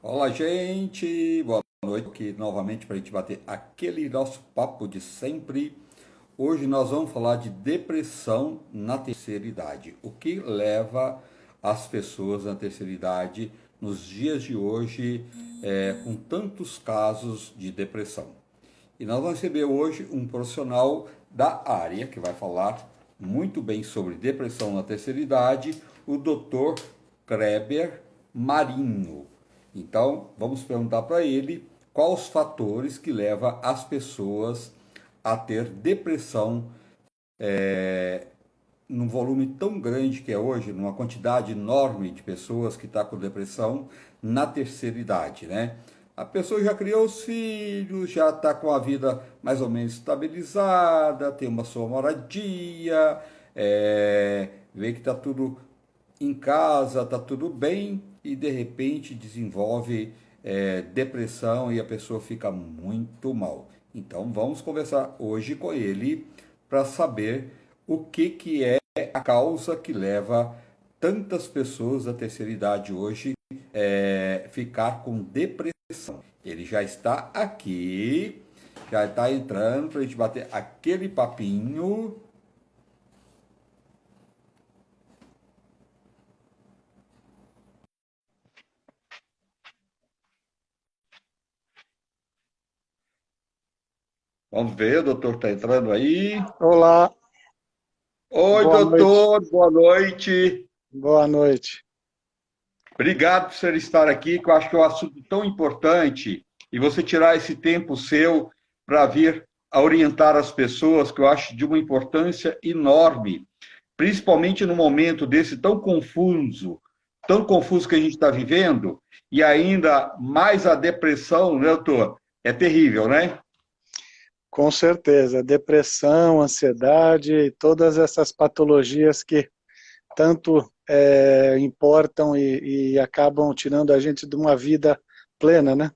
Fala, gente! Boa noite aqui novamente para a gente bater aquele nosso papo de sempre. Hoje nós vamos falar de depressão na terceira idade. O que leva as pessoas na terceira idade nos dias de hoje com tantos casos de depressão. E nós vamos receber hoje um profissional da área que vai falar muito bem sobre depressão na terceira idade, o Dr. Kleber Marinho. Então, vamos perguntar para ele quais os fatores que levam as pessoas a ter depressão num volume tão grande que é hoje, numa quantidade enorme de pessoas que está com depressão na terceira idade, né? A pessoa já criou os filhos, já está com a vida mais ou menos estabilizada, tem uma sua moradia, vê que está tudo em casa, está tudo bem e de repente desenvolve depressão e a pessoa fica muito mal. Então vamos conversar hoje com ele para saber o que é a causa que leva tantas pessoas da terceira idade hoje ficar com depressão. Ele já está aqui, já está entrando para a gente bater aquele papinho. Vamos ver, o doutor está entrando aí. Olá, Oi, boa noite. doutor, boa noite. Boa noite. Obrigado por você estar aqui, que eu acho que é um assunto tão importante e você tirar esse tempo seu para vir a orientar as pessoas, que eu acho de uma importância enorme, principalmente no momento desse tão confuso que a gente está vivendo, e ainda mais a depressão, né, doutor? É terrível, né? Com certeza, depressão, ansiedade, todas essas patologias que tanto importam e acabam tirando a gente de uma vida plena, né?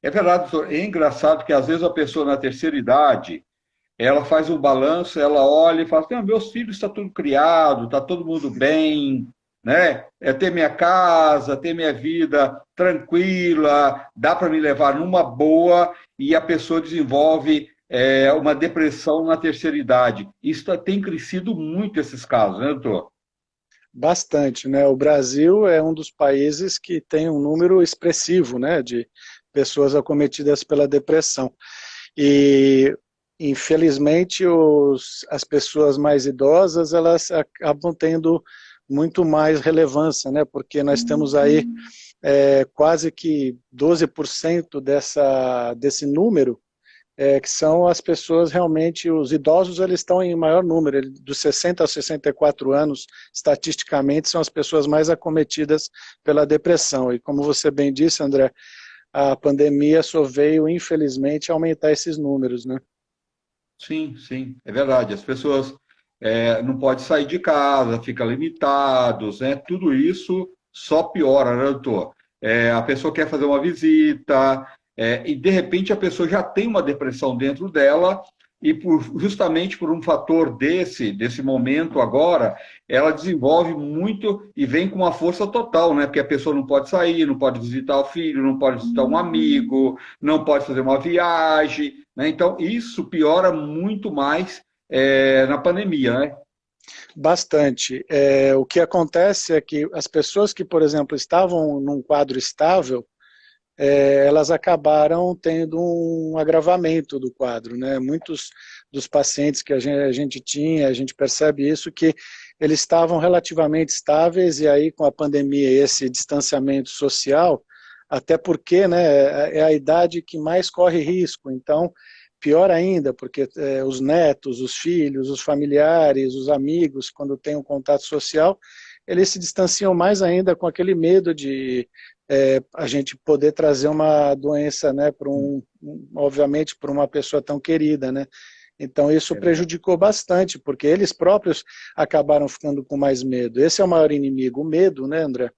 É verdade, doutor. É engraçado que às vezes a pessoa na terceira idade, ela faz um balanço, ela olha e fala assim, meus filhos está tudo criado, está todo mundo bem, né? É ter minha casa, ter minha vida tranquila, dá para me levar numa boa e a pessoa desenvolve uma depressão na terceira idade. Isso tem crescido muito esses casos, né, doutor? Bastante, né? O Brasil é um dos países que tem um número expressivo, né, de pessoas acometidas pela depressão. E infelizmente as pessoas mais idosas elas acabam tendo muito mais relevância, né? Porque nós temos aí quase que 12% desse número que são as pessoas realmente, os idosos eles estão em maior número, dos 60 aos 64 anos, estatisticamente, são as pessoas mais acometidas pela depressão. E como você bem disse, André, a pandemia só veio, infelizmente, aumentar esses números, né? Sim, sim, é verdade. As pessoas não podem sair de casa, ficam limitados, né? Tudo isso só piora, né, doutor? A pessoa quer fazer uma visita, e de repente a pessoa já tem uma depressão dentro dela, e justamente por um fator desse momento agora, ela desenvolve muito e vem com uma força total, né? Porque a pessoa não pode sair, não pode visitar o filho, não pode visitar um amigo, não pode fazer uma viagem, né? Então, isso piora muito mais na pandemia, né? Bastante. O que acontece é que as pessoas que, por exemplo, estavam num quadro estável, elas acabaram tendo um agravamento do quadro, né? Muitos dos pacientes que a gente tinha, a gente percebe isso, que eles estavam relativamente estáveis e aí com a pandemia e esse distanciamento social, até porque, né, é a idade que mais corre risco, então pior ainda, porque os netos, os filhos, os familiares, os amigos, quando tem um contato social, eles se distanciam mais ainda com aquele medo de a gente poder trazer uma doença, né, obviamente, para uma pessoa tão querida, né? Então isso É verdade. prejudicou bastante, porque eles próprios acabaram ficando com mais medo. Esse é o maior inimigo, o medo, né, André?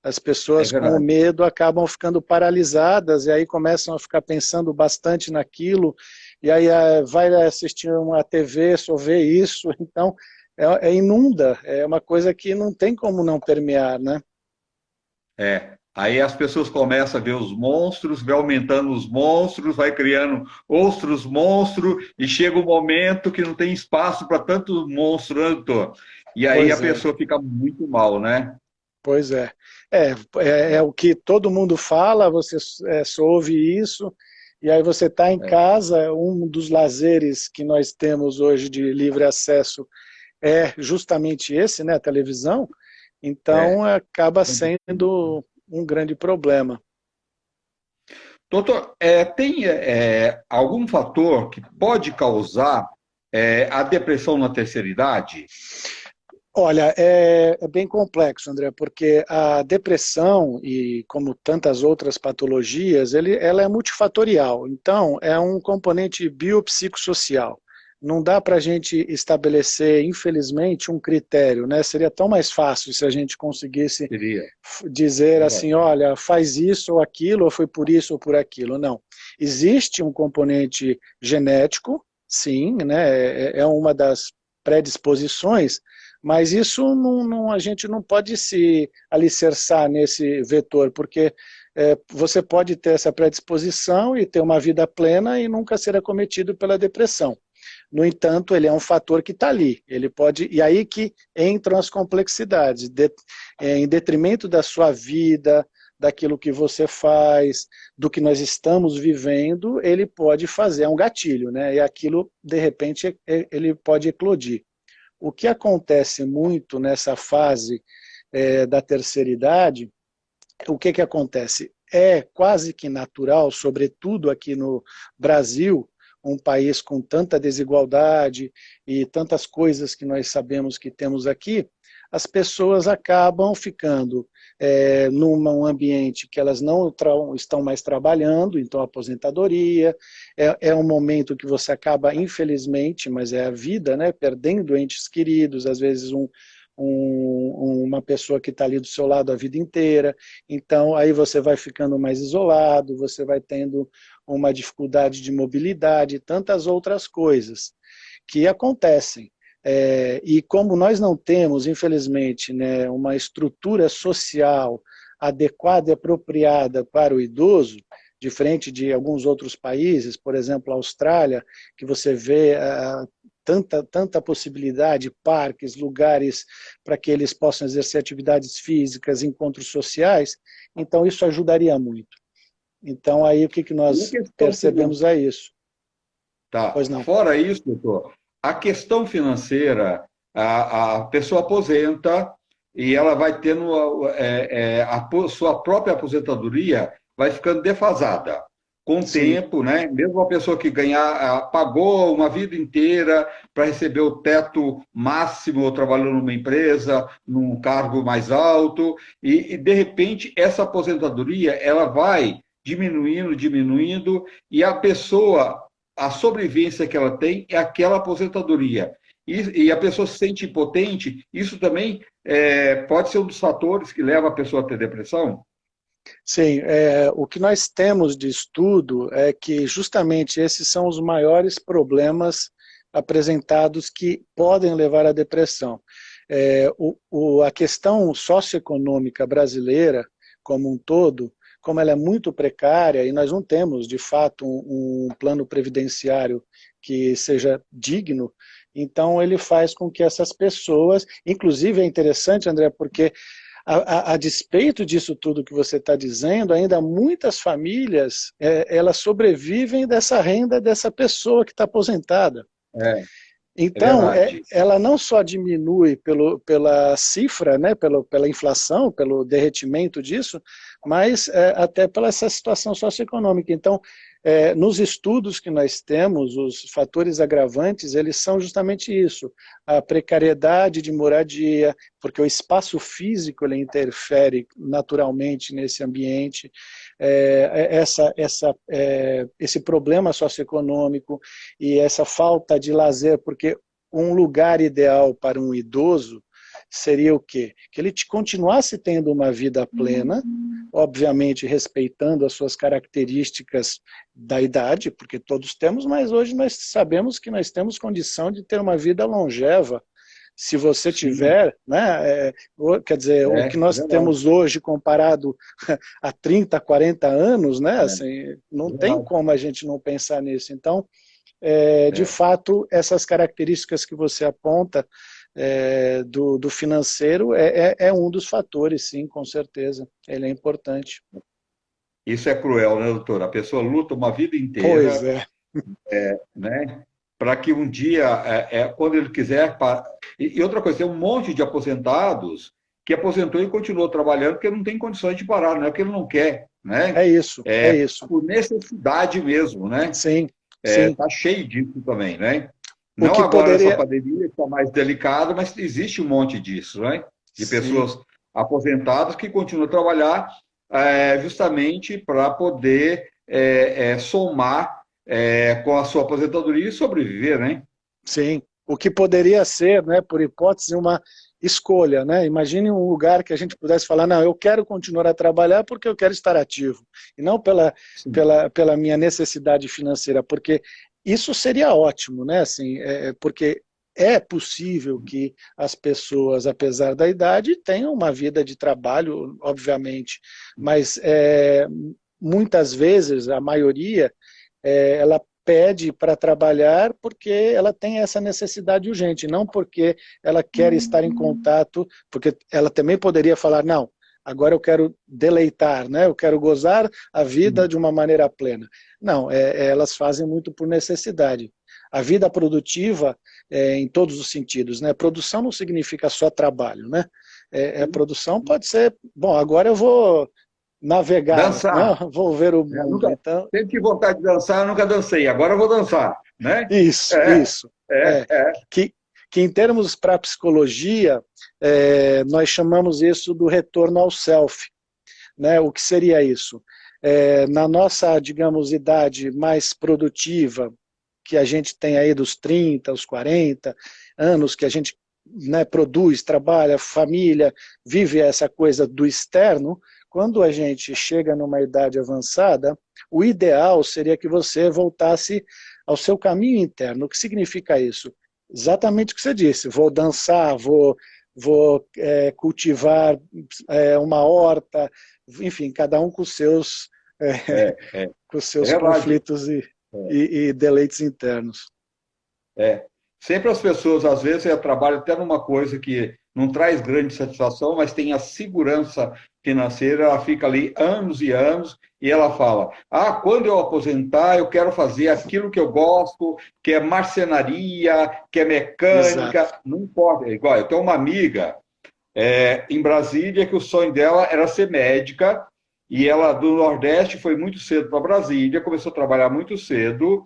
As É pessoas com o verdade. medo acabam ficando paralisadas e aí começam a ficar pensando bastante naquilo, e aí vai assistir uma TV, só vê isso, então inunda, é uma coisa que não tem como não permear, né? Aí as pessoas começam a ver os monstros, vai aumentando os monstros, vai criando outros monstros, e chega um momento que não tem espaço para tanto monstro, né, doutor? E aí a Pois é. pessoa fica muito mal, né? Pois é. É o que todo mundo fala, você só ouve isso, e aí você está em É, casa, um dos lazeres que nós temos hoje de livre acesso é justamente esse, né, a televisão, então é. acaba sendo um grande problema. Doutor, tem algum fator que pode causar a depressão na terceira idade? Olha, é bem complexo, André, porque a depressão, e como tantas outras patologias, ela é multifatorial. Então, é um componente biopsicossocial. Não dá para a gente estabelecer, infelizmente, um critério, né? Seria tão mais fácil se a gente conseguisse Seria. dizer Verdade. assim, olha, faz isso ou aquilo, ou foi por isso ou por aquilo. Não. Existe um componente genético, sim, né? É uma das predisposições, mas isso a gente não pode se alicerçar nesse vetor, porque você pode ter essa predisposição e ter uma vida plena e nunca ser acometido pela depressão. No entanto, ele é um fator que está ali. Ele pode, e aí que entram as complexidades, em detrimento da sua vida, daquilo que você faz, do que nós estamos vivendo, ele pode fazer, é um gatilho, né? E aquilo, de repente, ele pode eclodir. O que acontece muito nessa fase da terceira idade, o que acontece? É quase que natural, sobretudo aqui no Brasil, um país com tanta desigualdade e tantas coisas que nós sabemos que temos aqui, as pessoas acabam ficando num ambiente que elas não estão mais trabalhando, então aposentadoria, é um momento que você acaba, infelizmente, mas é a vida, né, perdendo entes queridos, às vezes uma pessoa que está ali do seu lado a vida inteira, então aí você vai ficando mais isolado, você vai tendo uma dificuldade de mobilidade e tantas outras coisas que acontecem. E como nós não temos, infelizmente, né, uma estrutura social adequada e apropriada para o idoso, diferente de alguns outros países, por exemplo, a Austrália, que você vê tanta possibilidade, parques, lugares para que eles possam exercer atividades físicas, encontros sociais, então isso ajudaria muito. Então aí o que E a nós questão percebemos é isso. tá. Pois não. Fora isso, doutor, a questão financeira, a pessoa aposenta e ela vai tendo sua própria aposentadoria vai ficando defasada. Com o Sim, tempo, né? Mesmo a pessoa que pagou uma vida inteira para receber o teto máximo, trabalhando numa empresa, num cargo mais alto, e de repente essa aposentadoria ela vai diminuindo, diminuindo, e a pessoa a sobrevivência que ela tem é aquela aposentadoria. E a pessoa se sente impotente, isso também pode ser um dos fatores que leva a pessoa a ter depressão? sim. O que nós temos de estudo é que justamente esses são os maiores problemas apresentados que podem levar à depressão. A questão socioeconômica brasileira, como um todo, como ela é muito precária e nós não temos, de fato, um plano previdenciário que seja digno, então ele faz com que essas pessoas, inclusive é interessante, André, porque a despeito disso tudo que você está dizendo, ainda muitas famílias, elas sobrevivem dessa renda dessa pessoa que está aposentada. É, é Então, verdade. ela não só diminui pela cifra, né, pela inflação, pelo derretimento disso, mas até pela essa situação socioeconômica. Então, nos estudos que nós temos, os fatores agravantes, eles são justamente isso, a precariedade de moradia, porque o espaço físico ele interfere naturalmente nesse ambiente, esse problema socioeconômico e essa falta de lazer, porque um lugar ideal para um idoso seria o quê? Que ele continuasse tendo uma vida plena, obviamente respeitando as suas características da idade, porque todos temos, mas hoje nós sabemos que nós temos condição de ter uma vida longeva, se você Sim, tiver, né, quer dizer, o que é nós verdade. temos hoje comparado a 30, 40 anos, né, É, assim, não tem verdade. como a gente não pensar nisso. Então, de É. fato, essas características que você aponta do financeiro é um dos fatores, sim, com certeza. Ele é importante. Isso é cruel, né, doutor? A pessoa luta uma vida Pois inteira, é, né, para que um dia, quando ele quiser. E outra coisa, tem um monte de aposentados que aposentou e continuou trabalhando porque não tem condições de parar, não é porque ele não quer, né? é isso, é isso. Por necessidade mesmo, né? Sim, sim. Tá cheio disso também, né? O Não que agora essa poderia. pandemia que está mais delicada, mas existe um monte disso, né? De Sim, pessoas aposentadas que continuam a trabalhar justamente para poder somar com a sua aposentadoria e sobreviver, né? sim. O que poderia ser, né, por hipótese, uma escolha, né? Imagine um lugar que a gente pudesse falar, não, eu quero continuar a trabalhar porque eu quero estar ativo, e não Sim. pela minha necessidade financeira, porque isso seria ótimo, né? Assim, porque é possível que as pessoas, apesar da idade, tenham uma vida de trabalho, obviamente, mas muitas vezes, a maioria, ela pede para trabalhar porque ela tem essa necessidade urgente, não porque ela quer estar em contato, porque ela também poderia falar, não, agora eu quero deleitar, né? Eu quero gozar a vida de uma maneira plena. Não, elas fazem muito por necessidade. A vida produtiva, em todos os sentidos, né? Produção não significa só trabalho, né? Produção pode ser, bom, agora eu vou navegar, né? Dançar. Vou ver o Né? mundo. Nunca, Então, sempre tive vontade de dançar, eu nunca dancei. Agora eu vou dançar, né? É, isso. é, É, é. que, que em termos para a psicologia, nós chamamos isso do retorno ao self. Né? O que seria isso? Na nossa, digamos, idade mais produtiva, que a gente tem aí dos 30, aos 40 anos, que a gente, né, produz, trabalha, família, vive essa coisa do externo, quando a gente chega numa idade avançada, o ideal seria que você voltasse ao seu caminho interno. O que significa isso? Exatamente o que você disse. Vou dançar, vou cultivar uma horta, enfim, cada um É, é, com os é seus verdade. conflitos e deleites internos. É. Sempre as pessoas, às vezes, trabalham até numa coisa que não traz grande satisfação, mas tem a segurança financeira, ela fica ali anos e anos, e ela fala: ah, quando eu aposentar, eu quero fazer aquilo que eu gosto, que é marcenaria, que é Exato. mecânica, não importa. É igual, eu tenho uma amiga em Brasília que o sonho dela era ser médica, e ela do Nordeste foi muito cedo para Brasília, começou a trabalhar muito cedo,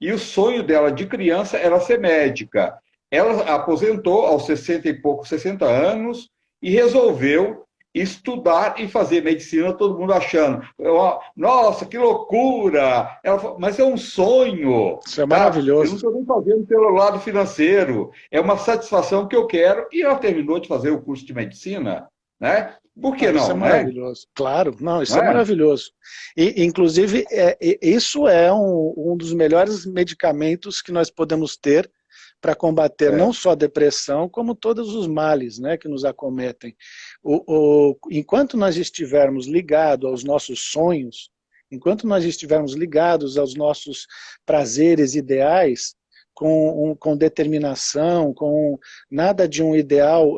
e o sonho dela de criança era ser médica. Ela aposentou aos 60 e poucos, 60 anos, e resolveu estudar e fazer medicina, todo mundo achando, nossa, que loucura! Ela falou, mas é um sonho, Isso é tá? Eu não maravilhoso. estou nem fazendo pelo lado financeiro, é uma satisfação que eu quero, e ela terminou de fazer o curso de medicina, né? Por que Não, isso é não, né? maravilhoso. Claro, não, isso Não é é? maravilhoso. E, inclusive, isso é um dos melhores medicamentos que nós podemos ter para combater não É, só a depressão, como todos os males, né, que nos acometem. Enquanto nós estivermos ligados aos nossos sonhos, enquanto nós estivermos ligados aos nossos prazeres ideais, com determinação, com nada de um ideal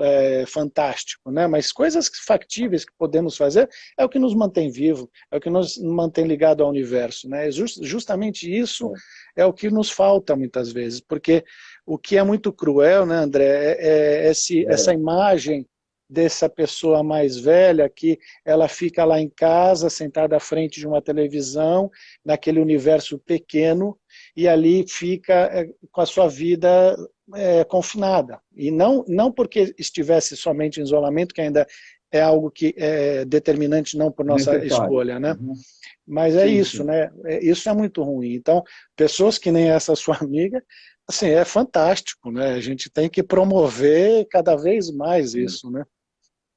fantástico, né? Mas coisas factíveis que podemos fazer é o que nos mantém vivo, é o que nos mantém ligado ao universo, né? Justamente isso é o que nos falta muitas vezes, porque o que é muito cruel, né, André, essa é, imagem dessa pessoa mais velha que ela fica lá em casa, sentada à frente de uma televisão, naquele universo pequeno, e ali fica com a sua vida confinada. E não porque estivesse somente em isolamento, que ainda é algo que é determinante não por nossa necessário. escolha, né? Uhum. Mas é Sim, isso, sim. né? Isso é muito ruim. Então, pessoas que nem essa sua amiga, assim, é fantástico, né? A gente tem que promover cada vez mais isso, né?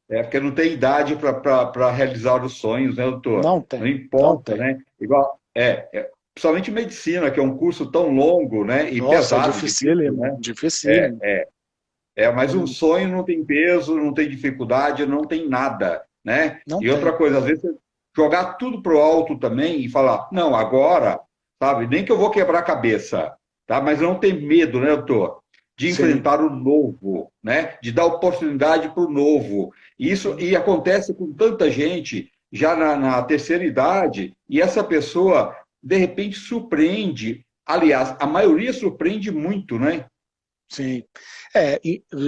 Porque não tem idade para realizar os sonhos, né, doutor? Não Não tem, não importa, tem. né? Igual, principalmente medicina, que é um curso tão longo, né, e Nossa, é pesado, difícil, dificílimo, né? dificílimo. Mas um sonho não tem peso, não tem dificuldade, não tem nada, né? Não E outra tem. coisa, às vezes, jogar tudo pro alto também e falar, não, agora, sabe, nem que eu vou quebrar a cabeça, tá? Mas não tem medo, né, doutor? De Sim, enfrentar o novo, né? De dar oportunidade para o novo. Isso sim. e acontece com tanta gente já na terceira idade, e essa pessoa, de repente, surpreende. Aliás, a maioria surpreende muito, né? Sim,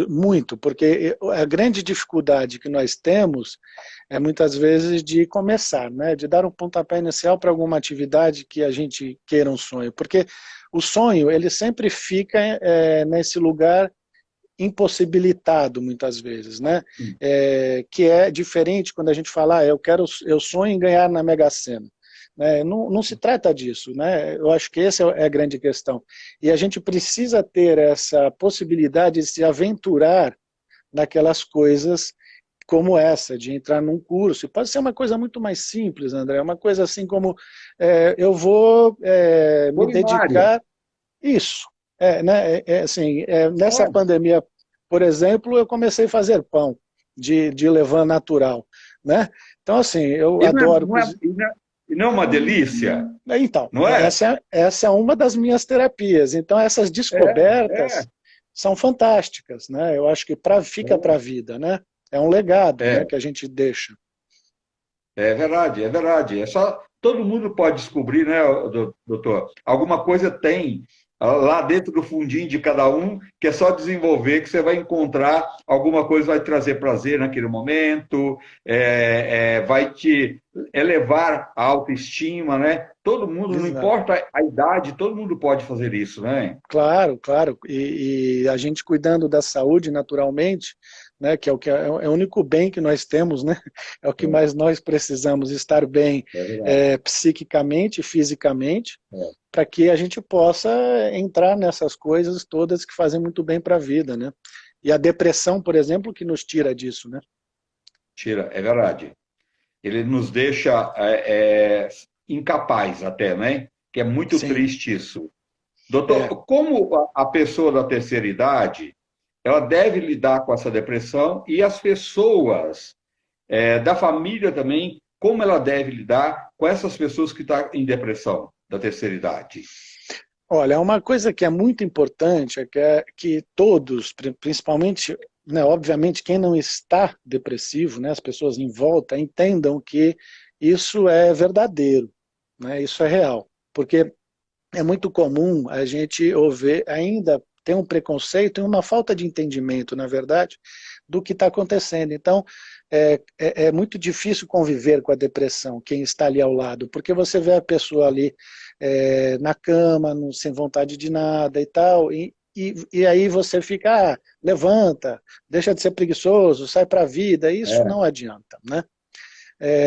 muito, porque a grande dificuldade que nós temos é muitas vezes de começar, né? De dar um pontapé inicial para alguma atividade que a gente queira um sonho, porque o sonho ele sempre fica nesse lugar impossibilitado muitas vezes, né? Que é diferente quando a gente fala, eu sonho em ganhar na Mega Sena. Né? Não, não se trata disso, né? Eu acho que essa é a grande questão. E a gente precisa ter essa possibilidade de se aventurar naquelas coisas como essa, de entrar num curso. E pode ser uma coisa muito mais simples, André, uma coisa assim como eu vou me Culinária. dedicar isso. Né, assim, nessa É, pandemia, por exemplo, eu comecei a fazer pão de levain natural, né? Então, assim, eu e não é, adoro não é, cozinhar. e não é uma delícia, Então, não é? essa é uma das minhas terapias. Então, essas É, descobertas são fantásticas, né? Eu acho que fica para a vida, né? É um legado, né, é, que a gente deixa. é verdade, é verdade. É só todo mundo pode descobrir, né, doutor? Alguma coisa tem lá dentro do fundinho de cada um que é só desenvolver que você vai encontrar alguma coisa que vai trazer prazer naquele momento, vai te elevar a autoestima, né? Todo mundo, não Exato. importa a idade, todo mundo pode fazer isso, né? Claro, claro. E a gente cuidando da saúde naturalmente, né, que é o único bem que nós temos, né? É o que mais nós precisamos estar bem É verdade. psiquicamente, fisicamente, É. para que a gente possa entrar nessas coisas todas que fazem muito bem para a vida, né? E a depressão, por exemplo, que nos tira disso, né? Tira, é verdade. Ele nos deixa incapaz até, né? Que é muito Sim, triste isso. é. Doutor, como a pessoa da terceira idade, ela deve lidar com essa depressão e as pessoas da família também, como ela deve lidar com essas pessoas que estão em depressão da terceira idade? Olha, uma coisa que é muito importante que todos, principalmente, né, obviamente, quem não está depressivo, né, as pessoas em volta, entendam que isso é verdadeiro, né, isso é real. Porque é muito comum a gente ouvir, ainda tem um preconceito e uma falta de entendimento, na verdade, do que está acontecendo. Então, é muito difícil conviver com a depressão, quem está ali ao lado, porque você vê a pessoa ali na cama, sem vontade de nada e tal, e aí você fica, levanta, deixa de ser preguiçoso, sai para a vida, isso É, não adianta, né?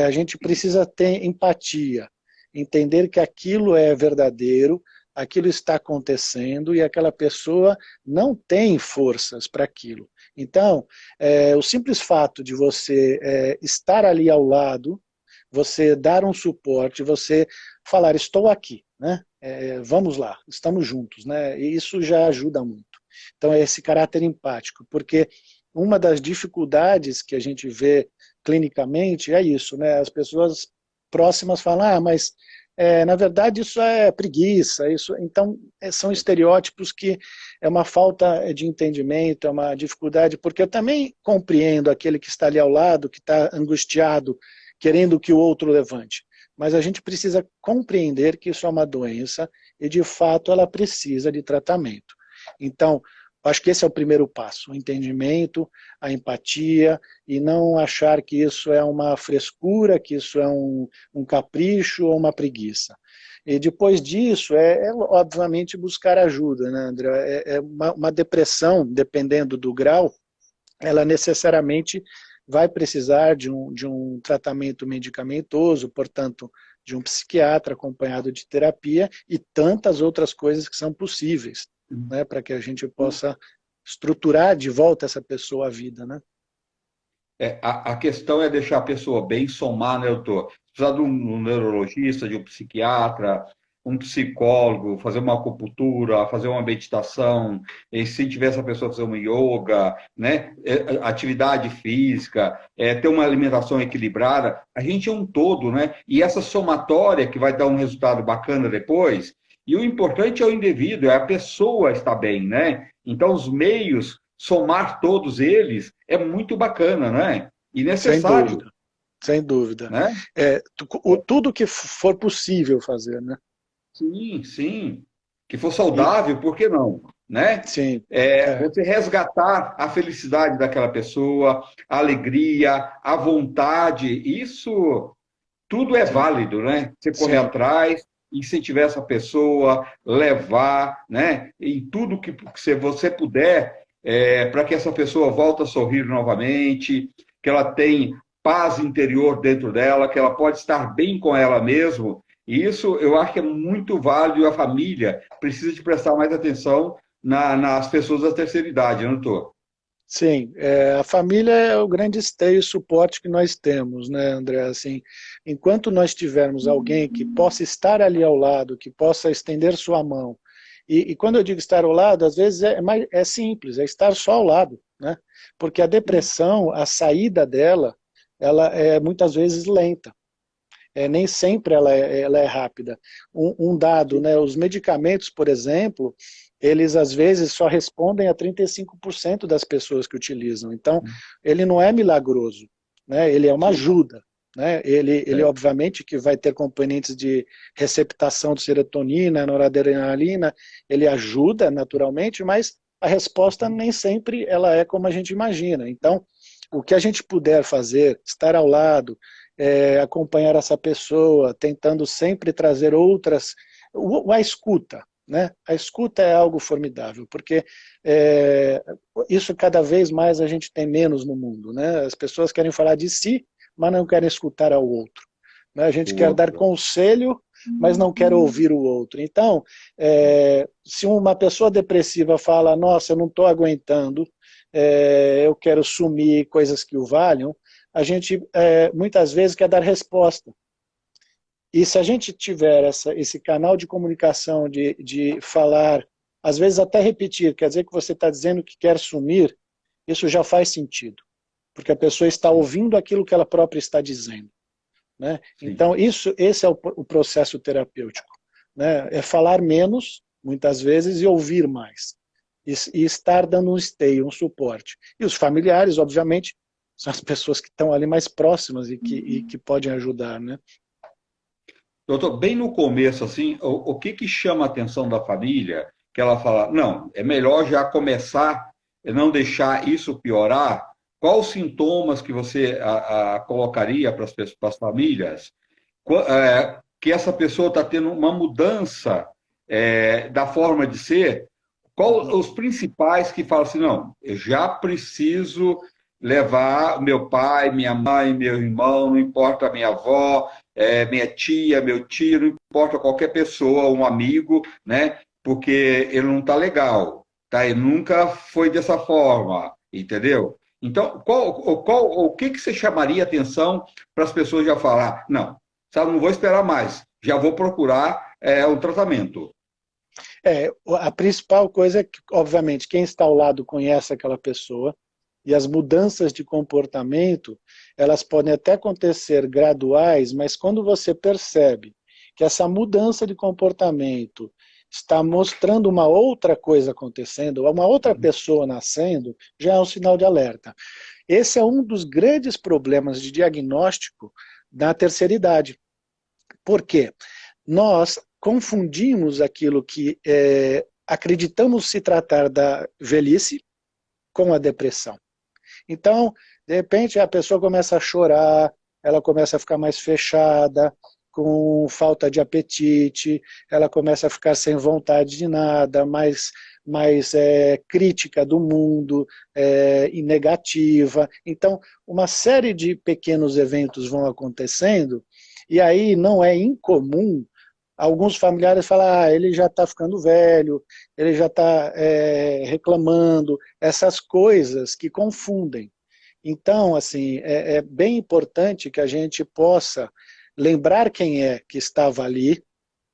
A gente precisa ter empatia, entender que aquilo é verdadeiro, aquilo está acontecendo e aquela pessoa não tem forças para aquilo. Então, o simples fato de você estar ali ao lado, você dar um suporte, você falar, estou aqui, né? Vamos lá, estamos juntos, né? E isso já ajuda muito. Então, é esse caráter empático, porque uma das dificuldades que a gente vê clinicamente é isso, né? As pessoas próximas falam, mas na verdade isso é preguiça, isso. Então são estereótipos que é uma falta de entendimento, é uma dificuldade, porque eu também compreendo aquele que está ali ao lado, que está angustiado, querendo que o outro levante. Mas a gente precisa compreender que isso é uma doença e de fato ela precisa de tratamento. Então, acho que esse é o primeiro passo, o entendimento, a empatia, e não achar que isso é uma frescura, que isso é um capricho ou uma preguiça. E depois disso, obviamente buscar ajuda, né, André? Uma depressão, dependendo do grau, ela necessariamente vai precisar de um tratamento medicamentoso, portanto, de um psiquiatra acompanhado de terapia e tantas outras coisas que são possíveis, né, para que a gente possa estruturar de volta essa pessoa à vida, né? A questão é deixar a pessoa bem, somar, né, doutor? Precisa de um neurologista, de um psiquiatra, um psicólogo, fazer uma acupuntura, fazer uma meditação, e se tiver essa pessoa fazer uma yoga, né? Atividade física, ter uma alimentação equilibrada, a gente é um todo, né? E essa somatória que vai dar um resultado bacana depois, e o importante é o indivíduo, é a pessoa estar bem, né? Então, os meios, somar todos eles, é muito bacana, né? E Sem necessário, dúvida, sem dúvida. né? Tudo que for possível fazer, né? Sim, sim. Que for E, saudável, por que não? Né? sim, Você resgatar a felicidade daquela pessoa, a alegria, a vontade, isso tudo é sim, válido, né? Você correr sim. atrás, incentivar essa pessoa, levar, né? Em tudo que você puder, para que essa pessoa volte a sorrir novamente, que ela tenha paz interior dentro dela, que ela pode estar bem com ela mesma. E isso eu acho que é muito válido e a família precisa de prestar mais atenção nas pessoas da terceira idade, não estou? Sim, a família é o grande esteio e suporte que nós temos, né, André? Assim, enquanto nós tivermos alguém que possa estar ali ao lado, que possa estender sua mão, e quando eu digo estar ao lado, às vezes é simples, é estar só ao lado, né? Porque a depressão, a saída dela, ela é muitas vezes lenta. Nem sempre ela é rápida. Um dado, né, os medicamentos, por exemplo, eles às vezes só respondem a 35% das pessoas que utilizam. Então, ele não é milagroso, né, ele é uma Sim, ajuda. Né? Ele é, obviamente que vai ter componentes de receptação de serotonina, noradrenalina, ele ajuda naturalmente, mas a resposta nem sempre ela é como a gente imagina. Então, o que a gente puder fazer, estar ao lado, acompanhar essa pessoa, tentando sempre trazer outras, a escuta, né? A escuta é algo formidável, porque isso cada vez mais a gente tem menos no mundo, né? As pessoas querem falar de si, mas não querem escutar ao outro. Né? A gente o quer dar outro. conselho, mas não quer ouvir o outro. Então, se uma pessoa depressiva fala, nossa, eu não estou aguentando, eu quero sumir, coisas que o valham, a gente muitas vezes quer dar resposta. E se a gente tiver esse canal de comunicação, de falar, às vezes até repetir, quer dizer que você está dizendo que quer sumir, isso já faz sentido, porque a pessoa está Sim, ouvindo aquilo que ela própria está dizendo. Né? sim. Então, esse é o processo terapêutico. Né? É falar menos, muitas vezes, e ouvir mais. E estar dando um esteio, um suporte. E os familiares, obviamente, são as pessoas que estão ali mais próximas e que podem ajudar, né? Doutor, bem no começo, assim, o que que chama a atenção da família? Que ela fala, não, é melhor já começar, não deixar isso piorar. Quais os sintomas que você colocaria para as famílias? Que essa pessoa está tendo uma mudança da forma de ser? Quais Uhum. os principais que falam assim, não, eu já preciso levar meu pai, minha mãe, meu irmão, não importa a minha avó, minha tia, meu tio, não importa qualquer pessoa, um amigo, né? Porque ele não está legal, tá? Ele nunca foi dessa forma, entendeu? Então, o que que você chamaria atenção para as pessoas já falar, não, sabe, não vou esperar mais, já vou procurar um tratamento. A principal coisa é que, obviamente, quem está ao lado conhece aquela pessoa, e as mudanças de comportamento, elas podem até acontecer graduais, mas quando você percebe que essa mudança de comportamento está mostrando uma outra coisa acontecendo, uma outra pessoa nascendo, já é um sinal de alerta. Esse é um dos grandes problemas de diagnóstico da terceira idade. Por quê? Nós confundimos aquilo que acreditamos se tratar da velhice com a depressão. Então, de repente, a pessoa começa a chorar, ela começa a ficar mais fechada, com falta de apetite, ela começa a ficar sem vontade de nada, mais crítica do mundo, e negativa. Então, uma série de pequenos eventos vão acontecendo, e aí não é incomum alguns familiares falam, ele já está ficando velho, ele já está reclamando, essas coisas que confundem. Então, assim, é bem importante que a gente possa lembrar quem é que estava ali,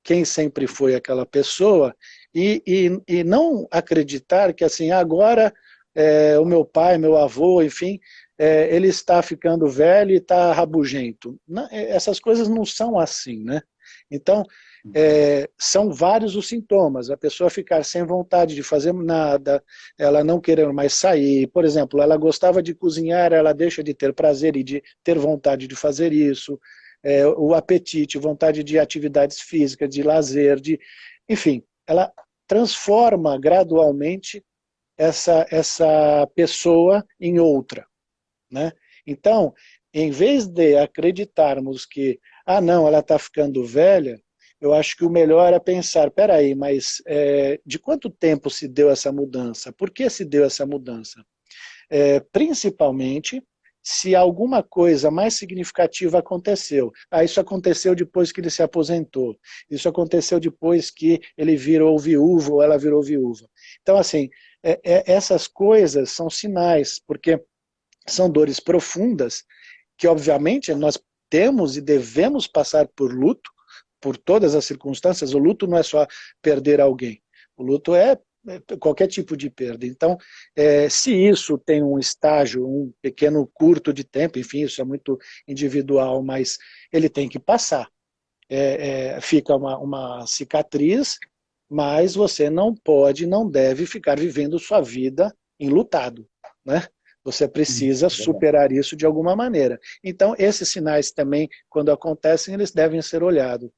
quem sempre foi aquela pessoa e não acreditar que assim, agora o meu pai, meu avô, enfim, ele está ficando velho e está rabugento. Não, essas coisas não são assim, né? Então, são vários os sintomas. A pessoa ficar sem vontade de fazer nada, ela não querer mais sair. Por exemplo, ela gostava de cozinhar, ela deixa de ter prazer e de ter vontade de fazer isso. O apetite, vontade de atividades físicas, de lazer, enfim, ela transforma gradualmente essa pessoa em outra, né? Então, em vez de acreditarmos que, não, ela está ficando velha, eu acho que o melhor é pensar, peraí, mas de quanto tempo se deu essa mudança? Por que se deu essa mudança? Principalmente se alguma coisa mais significativa aconteceu. Isso aconteceu depois que ele se aposentou. Isso aconteceu depois que ele virou viúvo ou ela virou viúva. Então, assim, essas coisas são sinais, porque são dores profundas que, obviamente, nós temos e devemos passar por luto, por todas as circunstâncias. O luto não é só perder alguém. O luto é qualquer tipo de perda. Então, se isso tem um estágio, um pequeno curto de tempo, enfim, isso é muito individual, mas ele tem que passar. Fica uma cicatriz, mas você não pode, não deve ficar vivendo sua vida enlutado, né? Você precisa superar isso de alguma maneira. Então, esses sinais também, quando acontecem, eles devem ser olhados,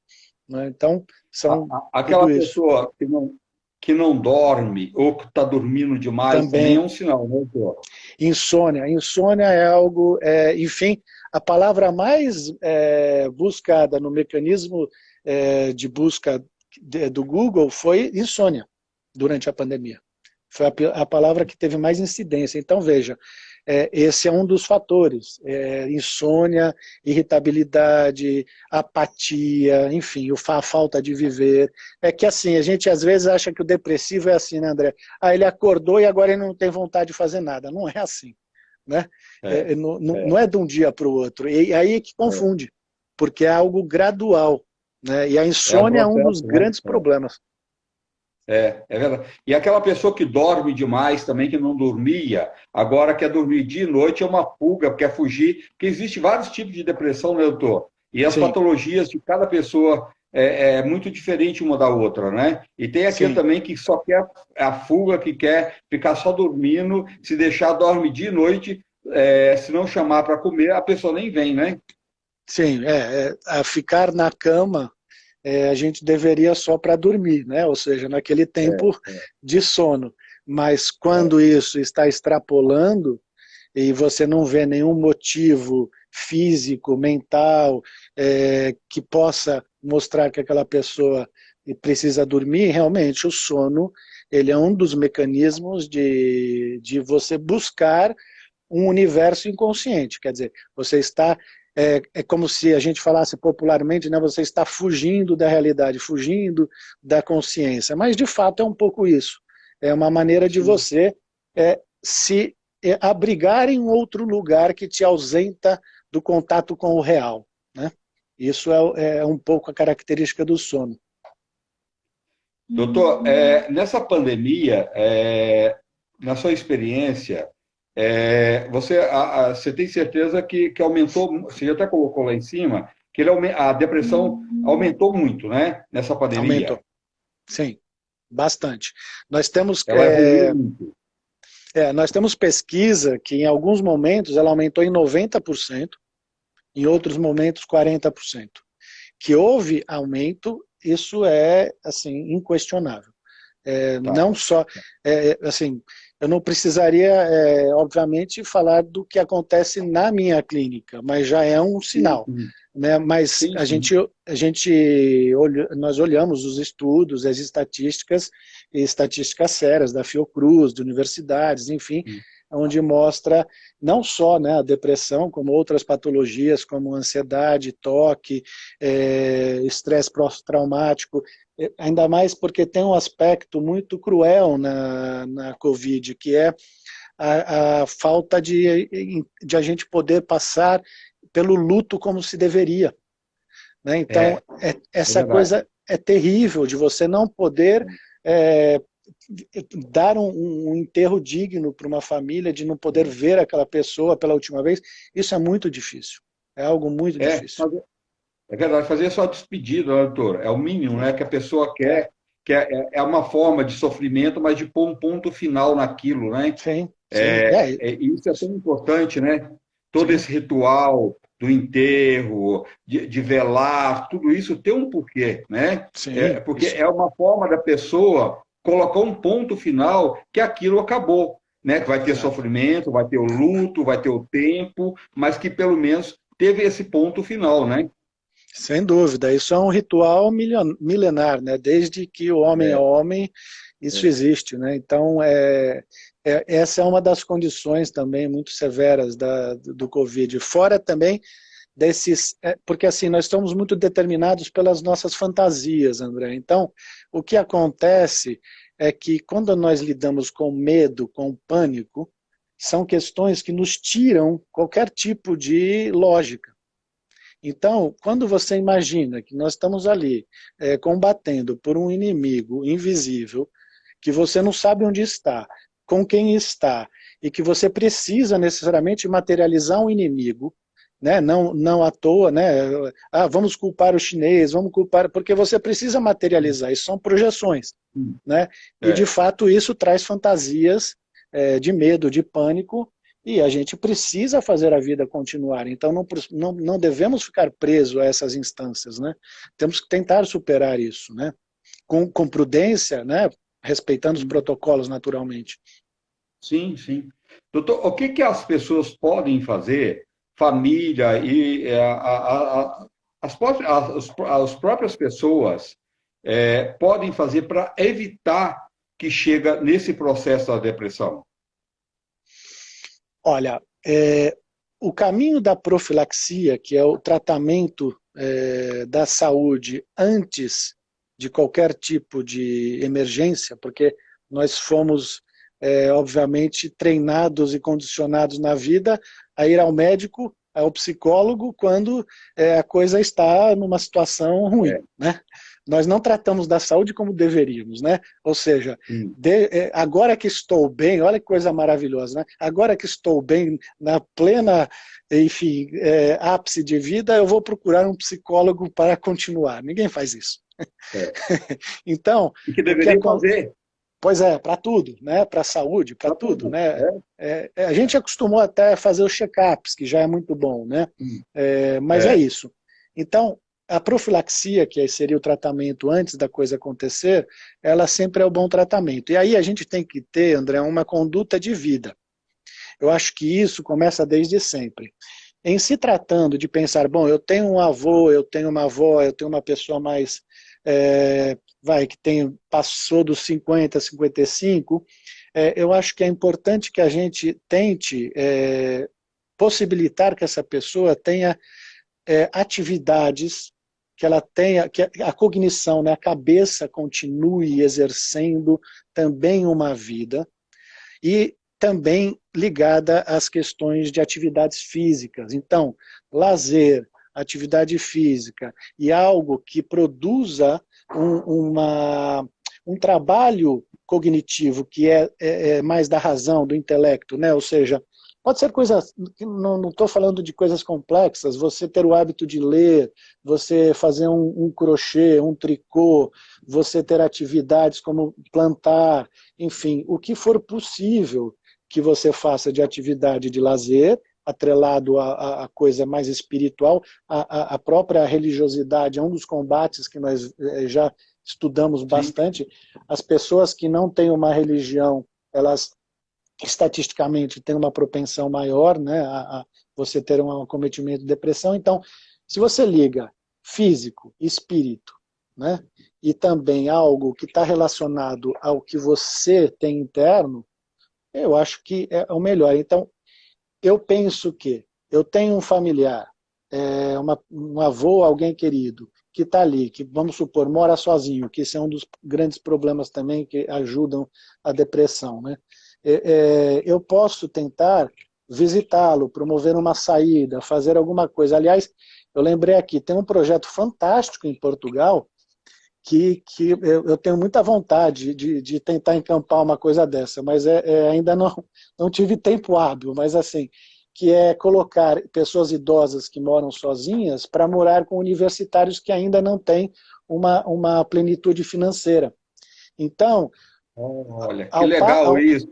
né? Então, são Aquela tudo isso. pessoa que não dorme ou que está dormindo demais também é Também um sinal, né, doutor? insônia. Insônia é algo, enfim, a palavra mais buscada no mecanismo de busca do Google foi insônia durante a pandemia. Foi a palavra que teve mais incidência. Então, veja, esse é um dos fatores. Insônia, irritabilidade, apatia, enfim, a falta de viver. É que assim, a gente às vezes acha que o depressivo é assim, né, André? Ele acordou e agora ele não tem vontade de fazer nada. Não é assim, né? É, Não é de um dia para o outro. E aí é que confunde, porque é algo gradual, né? E a é um insônia é um dos processo, né? grandes problemas. É verdade. E aquela pessoa que dorme demais também, que não dormia, agora quer dormir de noite, é uma fuga, quer fugir, porque existe vários tipos de depressão, né, doutor? E as Sim, patologias de cada pessoa é muito diferente uma da outra, né? E tem aquele sim. também que só quer a fuga, que quer ficar só dormindo, se deixar dorme de noite, se não chamar para comer, a pessoa nem vem, né? Sim, a ficar na cama, a gente deveria só para dormir, né? Ou seja, naquele tempo de sono. Mas quando isso está extrapolando e você não vê nenhum motivo físico, mental, que possa mostrar que aquela pessoa precisa dormir, realmente o sono ele é um dos mecanismos de você buscar um universo inconsciente. Quer dizer, você está como se a gente falasse popularmente, né, você está fugindo da realidade, fugindo da consciência. Mas, de fato, é um pouco isso. É uma maneira de Sim. você se abrigar em outro lugar que te ausenta do contato com o real, né? Isso é um pouco a característica do sono. Doutor, nessa pandemia, na sua experiência, você tem certeza que aumentou, você já até colocou lá em cima, que a depressão aumentou muito, né? Nessa pandemia. Aumentou. Sim, bastante. Nós temos, Ela evoluiu muito. nós temos pesquisa que em alguns momentos ela aumentou em 90%, em outros momentos 40%. Que houve aumento, isso é assim inquestionável. Tá. Não só, assim, eu não precisaria, obviamente, falar do que acontece na minha clínica, mas já é um Sim, sinal, sim. né? Mas Sim, sim. nós olhamos os estudos, as estatísticas, e estatísticas sérias da Fiocruz, de universidades, enfim, onde mostra não só, né, a depressão, como outras patologias, como ansiedade, toque, estresse pós-traumático, ainda mais porque tem um aspecto muito cruel na Covid, que é a falta de a gente poder passar pelo luto como se deveria, né? Então, É essa coisa verdade. é terrível de você não poder é, dar um enterro digno para uma família, de não poder ver aquela pessoa pela última vez. Isso é muito difícil. É algo muito É, difícil. é verdade, fazer só despedida, né, doutor? É o mínimo, né, que a pessoa quer, é uma forma de sofrimento, mas de pôr um ponto final naquilo, né? Sim, sim. Isso é tão importante, né? Todo Sim, esse ritual do enterro, de velar, tudo isso tem um porquê, né? sim. Porque Isso, é uma forma da pessoa colocar um ponto final que aquilo acabou, né? Que vai ter exato. sofrimento, vai ter o luto, vai ter o tempo, mas que pelo menos teve esse ponto final, né? Sem dúvida. Isso é um ritual milenar, né? Desde que o homem é É, homem, isso é. existe, né? Então, essa é uma das condições também muito severas do Covid. Fora também desses, porque assim, nós estamos muito determinados pelas nossas fantasias, André. Então, o que acontece é que quando nós lidamos com medo, com pânico, são questões que nos tiram qualquer tipo de lógica. Então, quando você imagina que nós estamos ali combatendo por um inimigo invisível, que você não sabe onde está, com quem está, e que você precisa necessariamente materializar um inimigo, né? Não à toa, né? Ah, vamos culpar o chinês, vamos culpar, porque você precisa materializar, isso são projeções, né? E de É. fato isso traz fantasias de medo, de pânico, e a gente precisa fazer a vida continuar. Então não devemos ficar presos a essas instâncias, né? Temos que tentar superar isso, né? Com prudência, né? Respeitando os protocolos naturalmente. Sim, sim. Doutor, o que que as pessoas podem fazer, família e as próprias pessoas podem fazer para evitar que chega nesse processo da depressão? Olha, o caminho da profilaxia, que é o tratamento da saúde antes de qualquer tipo de emergência, porque nós fomos, obviamente, treinados e condicionados na vida a ir ao médico, ao psicólogo, quando a coisa está numa situação ruim, É, né? Nós não tratamos da saúde como deveríamos, né? Ou seja, sim, agora que estou bem, olha que coisa maravilhosa, né? Agora que estou bem, na plena, enfim, ápice de vida, eu vou procurar um psicólogo para continuar. Ninguém faz isso. é. Então, E que o que deveria fazer pois é, para tudo, né? Para a saúde, para para tudo, tudo. né? A gente acostumou até a fazer os check-ups, que já é muito bom, né? Mas é É, isso. Então, a profilaxia, que seria o tratamento antes da coisa acontecer, ela sempre é o bom tratamento. E aí a gente tem que ter, André, uma conduta de vida. Eu acho que isso começa desde sempre. Em se tratando de pensar, bom, eu tenho um avô, eu tenho uma avó, eu tenho uma pessoa mais, que passou dos 50, 55, eu acho que é importante que a gente tente possibilitar que essa pessoa tenha atividades, que ela tenha, que a cognição, né, a cabeça continue exercendo também uma vida, e também ligada às questões de atividades físicas. Então, lazer, atividade física e algo que produza um trabalho cognitivo que é mais da razão, do intelecto, né? Ou seja, pode ser coisas, não estou falando de coisas complexas, você ter o hábito de ler, você fazer um crochê, um tricô, você ter atividades como plantar, enfim, o que for possível que você faça de atividade de lazer, atrelado a coisa mais espiritual, a própria religiosidade é um dos combates que nós já estudamos sim, bastante. As pessoas que não têm uma religião, elas estatisticamente têm uma propensão maior, né, a você ter um acometimento de depressão. Então, se você liga físico, espírito, né, e também algo que está relacionado ao que você tem interno, eu acho que é o melhor. Então, eu penso que eu tenho um familiar, um avô, alguém querido, que está ali, que, vamos supor, mora sozinho, que esse é um dos grandes problemas também que ajudam a depressão, né? Eu posso tentar visitá-lo, promover uma saída, fazer alguma coisa. Aliás, eu lembrei aqui, tem um projeto fantástico em Portugal, eu tenho muita vontade de tentar encampar uma coisa dessa, mas ainda não tive tempo hábil, mas assim, que é colocar pessoas idosas que moram sozinhas para morar com universitários que ainda não têm uma plenitude financeira. Então, Olha, que ao, pa- legal ao, isso.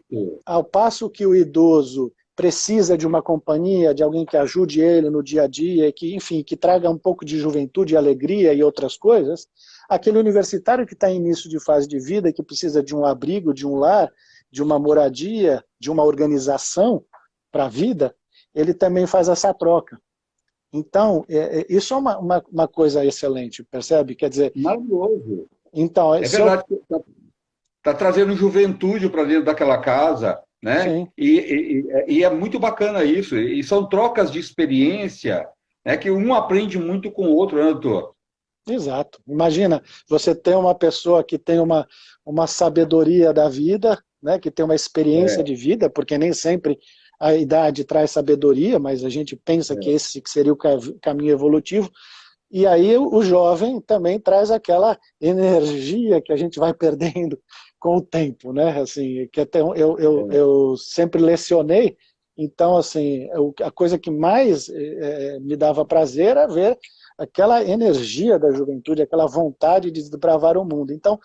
ao passo que o idoso precisa de uma companhia, de alguém que ajude ele no dia a dia, que, enfim, que traga um pouco de juventude, alegria e outras coisas, aquele universitário que está em início de fase de vida, que precisa de um abrigo, de um lar, de uma moradia, de uma organização para a vida, ele também faz essa troca. Então, isso é uma coisa excelente, percebe? Quer dizer, Maravilhoso. então, É se eu... verdade que está trazendo juventude para dentro daquela casa, né? Sim. E é muito bacana isso. E são trocas de experiência, né? Que um aprende muito com o outro, né, doutor? Exato. Imagina, você tem uma pessoa que tem uma sabedoria da vida, né, que tem uma experiência É, de vida, porque nem sempre a idade traz sabedoria, mas a gente pensa que é, esse que seria o caminho evolutivo. E aí o jovem também traz aquela energia que a gente vai perdendo com o tempo, né? Assim, que até eu sempre lecionei, então assim, a coisa que mais me dava prazer era ver aquela energia da juventude, aquela vontade de desbravar o mundo. Então,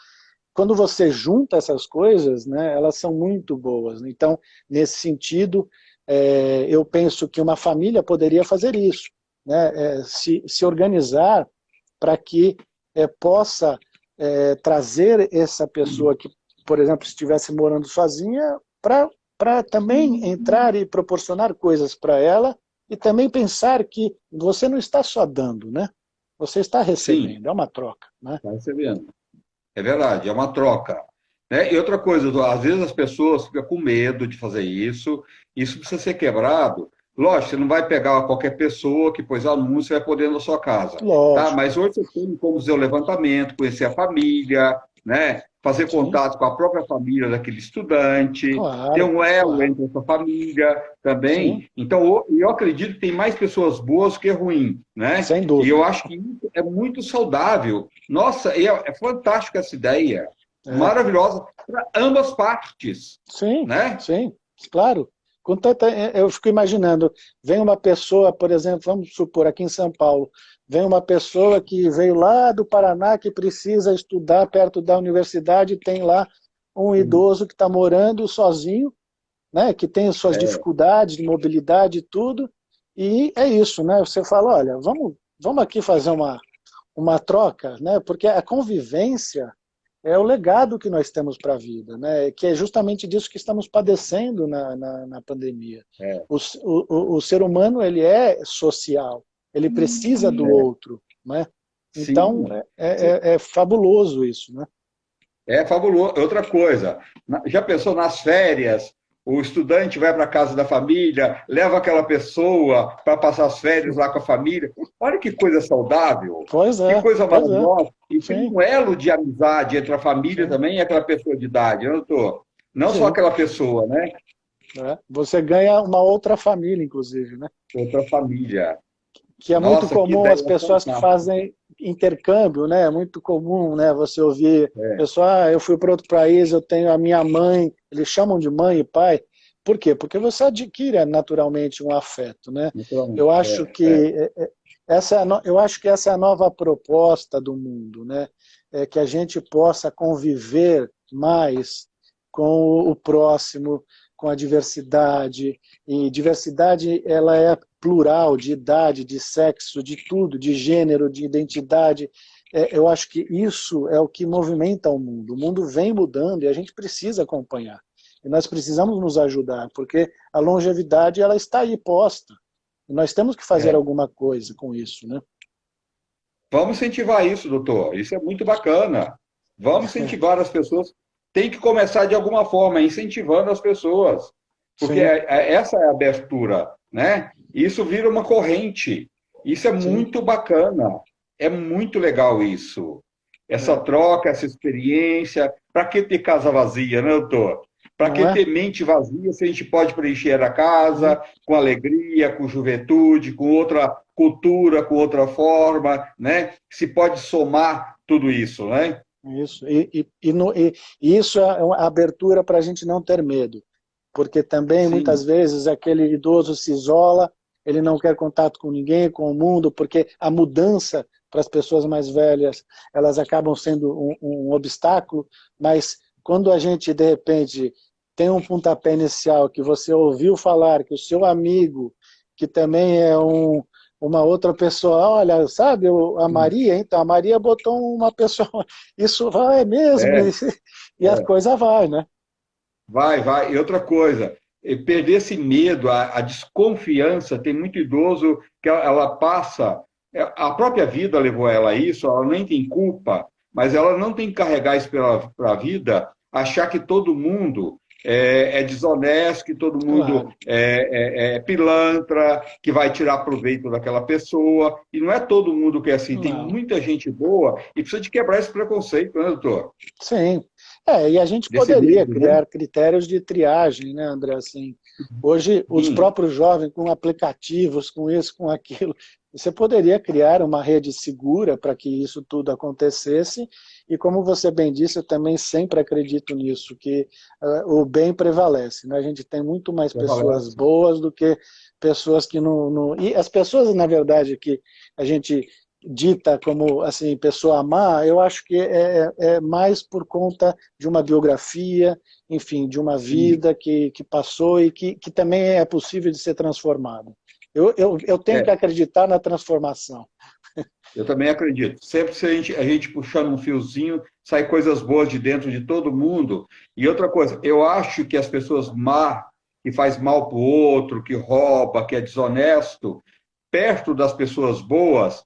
quando você junta essas coisas, né, elas são muito boas. Então, nesse sentido, eu penso que uma família poderia fazer isso, né, se organizar para que possa trazer essa pessoa que, por exemplo, estivesse morando sozinha, para também entrar e proporcionar coisas para ela e também pensar que você não está só dando, né? Você está sim, recebendo, é uma troca, né? está recebendo. É verdade, é uma troca. Né? E outra coisa, às vezes as pessoas ficam com medo de fazer isso precisa ser quebrado. Lógico, você não vai pegar qualquer pessoa que pôs anúncio e vai pôr dentro da sua casa. Tá? Lógico, Mas hoje você tem como fazer o levantamento, conhecer a família, né? Fazer sim, contato com a própria família daquele estudante, ter claro, um elo claro, entre essa família sim, também. Então, eu acredito que tem mais pessoas boas que ruins, né? sem E eu dúvida. acho que isso é muito saudável. Nossa, é fantástica essa ideia. É. Maravilhosa para ambas partes, Sim, né? sim, claro. Eu fico imaginando, vem uma pessoa, por exemplo, vamos supor, aqui em São Paulo, vem uma pessoa que veio lá do Paraná, que precisa estudar perto da universidade, e tem lá um idoso que está morando sozinho, né, que tem suas É, dificuldades de mobilidade e tudo, e é isso, né? Você fala, olha, vamos aqui fazer uma troca, né? Porque a convivência é o legado que nós temos para a vida, né? Que é justamente disso que estamos padecendo na pandemia. é, O ser humano ele é social, ele precisa do é. outro, né? Então Sim, é fabuloso isso, né? é fabuloso. Outra coisa, já pensou nas férias? O estudante vai para a casa da família, leva aquela pessoa para passar as férias lá com a família. Olha que coisa saudável, que coisa Pois é, maravilhosa. E cria sim, um elo de amizade entre a família sim, também e aquela pessoa de idade, né, doutor? Não só sim. aquela pessoa, né? Né? Você ganha uma outra família, inclusive, né? Outra família. Que é muito Nossa, que comum as ideia pessoas que fantástica. fazem intercâmbio, né? É muito comum, né? Você ouvir, É, pessoal, eu fui para outro país, eu tenho a minha mãe, eles chamam de mãe e pai. Por quê? Porque você adquire naturalmente um afeto, né? naturalmente. Eu acho que eu acho que essa é a nova proposta do mundo, né? É que a gente possa conviver mais com o próximo, com a diversidade. E diversidade ela é plural, de idade, de sexo, de tudo, de gênero, de identidade. Eu acho que isso é o que movimenta o mundo. O mundo vem mudando e a gente precisa acompanhar. E nós precisamos nos ajudar, porque a longevidade ela está aí posta. E nós temos que fazer É. alguma coisa com isso, né? Vamos incentivar isso, doutor. Isso é muito bacana. Vamos incentivar as pessoas. Tem que começar de alguma forma, incentivando as pessoas. Porque Sim, essa é a abertura, né? Isso vira uma corrente. Isso é sim. muito bacana. É muito legal isso. Essa É. troca, essa experiência. Para que ter casa vazia, né, doutor? Para Não que é? ter mente vazia se a gente pode preencher a Sim, casa com alegria, com juventude, com outra cultura com outra forma, né? Se pode somar tudo isso, né? Isso, e isso é uma abertura para a gente não ter medo, porque também Sim, muitas vezes aquele idoso se isola, ele não quer contato com ninguém, com o mundo, porque a mudança para as pessoas mais velhas, elas acabam sendo um obstáculo, mas quando a gente, de repente, tem um pontapé inicial que você ouviu falar, que o seu amigo, que também é uma outra pessoa, olha, sabe, a sim. Maria, então, a Maria botou uma pessoa, isso vai mesmo, É, e a é. coisa vai, né? Vai, vai. E outra coisa, perder esse medo, a desconfiança, tem muito idoso que ela passa, a própria vida levou ela a isso, ela nem tem culpa, mas ela não tem que carregar isso para a vida, achar que todo mundo é desonesto, que todo mundo Claro. é pilantra, que vai tirar proveito daquela pessoa. E não é todo mundo que é assim, tem Não. muita gente boa e precisa de quebrar esse preconceito, né, doutor? Sim. E a gente Desse poderia medo, né? criar critérios de triagem, né, André? Assim, hoje, os Sim, próprios jovens, com aplicativos, com isso, com aquilo, você poderia criar uma rede segura para que isso tudo acontecesse. E como você bem disse, eu também sempre acredito nisso, que o bem prevalece, né? A gente tem muito mais pessoas prevalece. boas do que pessoas que não... E as pessoas, na verdade, que a gente dita como assim pessoa má, eu acho que é mais por conta de uma biografia, enfim, de uma Sim, vida que passou e que também é possível de ser transformada. Eu tenho que é, acreditar na transformação. eu também acredito. Sempre se a gente puxando um fiozinho, sai coisas boas de dentro de todo mundo. E outra coisa, eu acho que as pessoas má, que faz mal para o outro, que rouba, que é desonesto, perto das pessoas boas,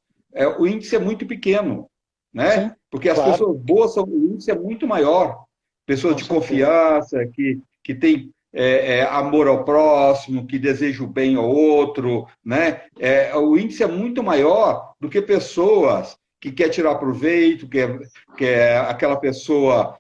o índice é muito pequeno, Sim, né? Porque as claro, pessoas boas são, o índice é muito maior. Pessoas com de certeza. confiança, que têm amor ao próximo, que desejam o bem ao outro, né? O índice é muito maior do que pessoas que quer tirar proveito, que é aquela pessoa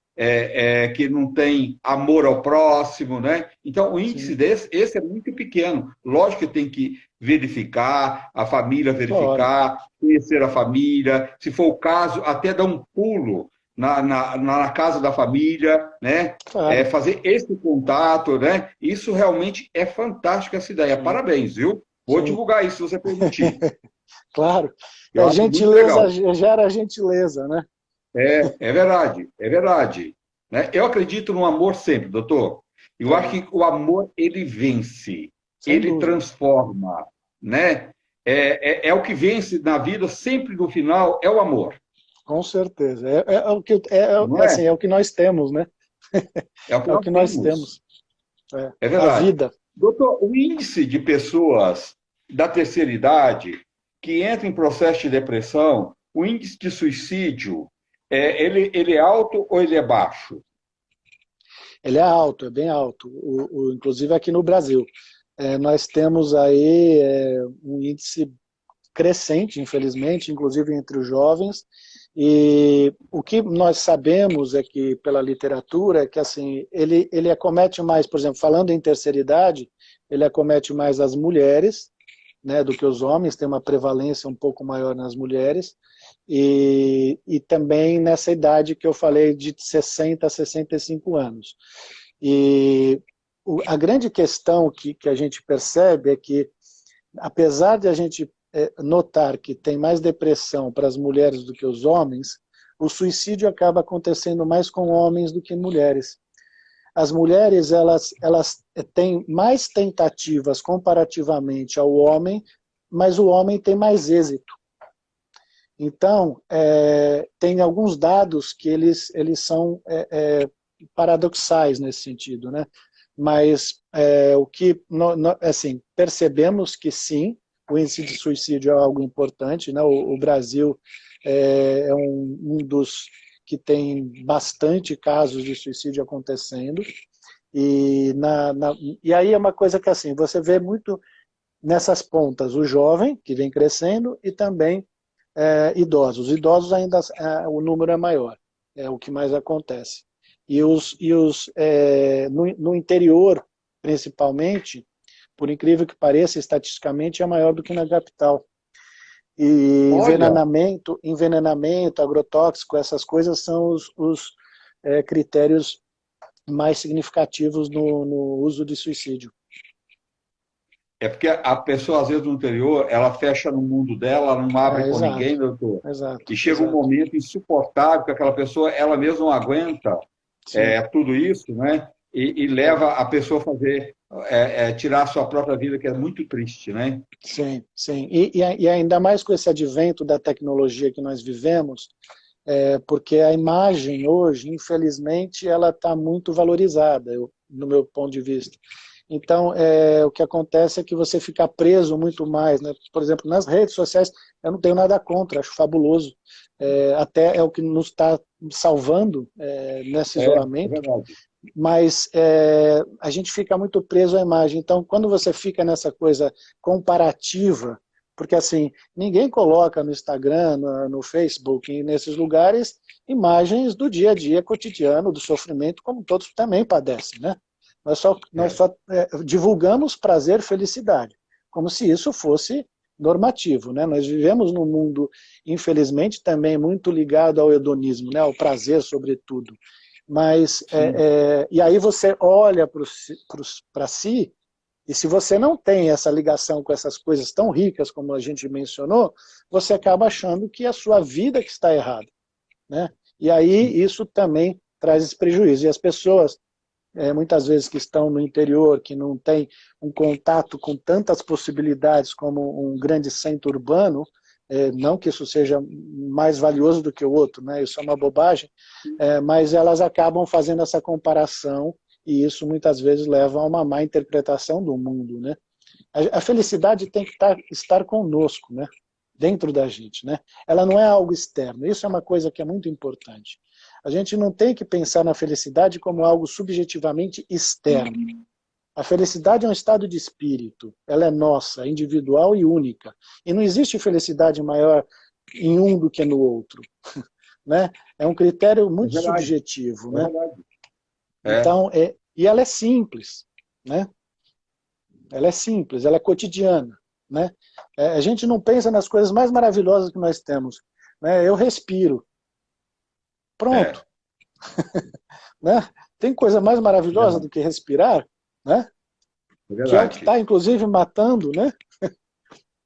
que não tem amor ao próximo, né? Então, o índice Sim, esse é muito pequeno. Lógico que tem que verificar, a família lógico. verificar, conhecer a família, se for o caso, até dar um pulo na casa da família, né? Claro, Fazer esse contato, né? Isso realmente é fantástico essa ideia. sim, Parabéns, viu? Vou sim, divulgar isso se você permitir. claro. Eu acho muito Gentileza legal. gera gentileza, né? É verdade, é verdade. Né? Eu acredito no amor sempre, doutor. Eu acho Também, que o amor, ele vence, sem ele dúvida. transforma, né? É o que vence na vida, sempre no final, é o amor, Com certeza. não Assim, é? é o que nós temos, né? É o que É o nós que nós temos. temos. É. É A verdade. vida. Doutor, o índice de pessoas da terceira idade que entram em processo de depressão, o índice de suicídio, ele é alto ou ele é baixo? Ele é alto, é bem alto. Inclusive aqui no Brasil. Nós temos aí um índice crescente, infelizmente, inclusive entre os jovens. E o que nós sabemos é que, pela literatura, é que assim, ele acomete mais, por exemplo, falando em terceira idade, ele acomete mais as mulheres, né, do que os homens, tem uma prevalência um pouco maior nas mulheres, e também nessa idade que eu falei de 60 a 65 anos. E a grande questão que a gente percebe é que, apesar de a gente notar que tem mais depressão para as mulheres do que os homens, o suicídio acaba acontecendo mais com homens do que mulheres. As mulheres elas têm mais tentativas comparativamente ao homem, mas o homem tem mais êxito. Então, tem alguns dados que eles são paradoxais nesse sentido, né? Mas o que, assim, percebemos que sim, o índice de suicídio é algo importante, né? O Brasil é um dos que tem bastante casos de suicídio acontecendo, e aí é uma coisa que assim, você vê muito nessas pontas, o jovem, que vem crescendo, e também idosos. Idosos ainda o número é maior, é o que mais acontece. No interior, principalmente, por incrível que pareça, estatisticamente é maior do que na capital. E Olha, envenenamento, agrotóxico, essas coisas são os critérios mais significativos no uso de suicídio. é porque a pessoa, às vezes, no interior, ela fecha no mundo dela, ela não abre com Exato, ninguém, doutor. exato, E chega um exato. momento insuportável que aquela pessoa, ela mesma não aguenta Sim, tudo isso, né? E é, leva a pessoa a fazer, tirar a sua própria vida, que é muito triste, né? sim, sim. E ainda mais com esse advento da tecnologia que nós vivemos, porque a imagem hoje, infelizmente, ela está muito valorizada, no meu ponto de vista. Então, o que acontece é que você fica preso muito mais, né? Por exemplo, nas redes sociais, eu não tenho nada contra, acho fabuloso. Até é o que nos está salvando nesse É isolamento, verdade. mas a gente fica muito preso à imagem. Então, quando você fica nessa coisa comparativa, porque assim, ninguém coloca no Instagram, no Facebook, nesses lugares, imagens do dia a dia cotidiano, do sofrimento, como todos também padecem, né? Nós só divulgamos prazer, felicidade, como se isso fosse normativo, né? Nós vivemos num mundo, infelizmente, também muito ligado ao hedonismo, né? Ao prazer, sobretudo. Mas, Sim, e aí você olha para si, e se você não tem essa ligação com essas coisas tão ricas como a gente mencionou, você acaba achando que é a sua vida que está errada, né? E sim. aí isso também traz esse prejuízo. E as pessoas, muitas vezes que estão no interior, que não têm um contato com tantas possibilidades como um grande centro urbano, não que isso seja mais valioso do que o outro, né? Isso é uma bobagem, mas elas acabam fazendo essa comparação e isso muitas vezes leva a uma má interpretação do mundo, né? A felicidade tem que estar conosco, né? Dentro da gente, né? Ela não é algo externo. Isso é uma coisa que é muito importante. A gente não tem que pensar na felicidade como algo subjetivamente externo. A felicidade é um estado de espírito. Ela é nossa, individual e única. E não existe felicidade maior em um do que no outro, né? É um critério É muito verdade, subjetivo, é né? verdade. É, Então, e ela é simples, né? Ela é simples, ela é cotidiana, né? A gente não pensa nas coisas mais maravilhosas que nós temos, né? Eu respiro, pronto, é, né? Tem coisa mais é maravilhosa verdade. do que respirar, né? É Que é o que verdade. está, inclusive, matando, né?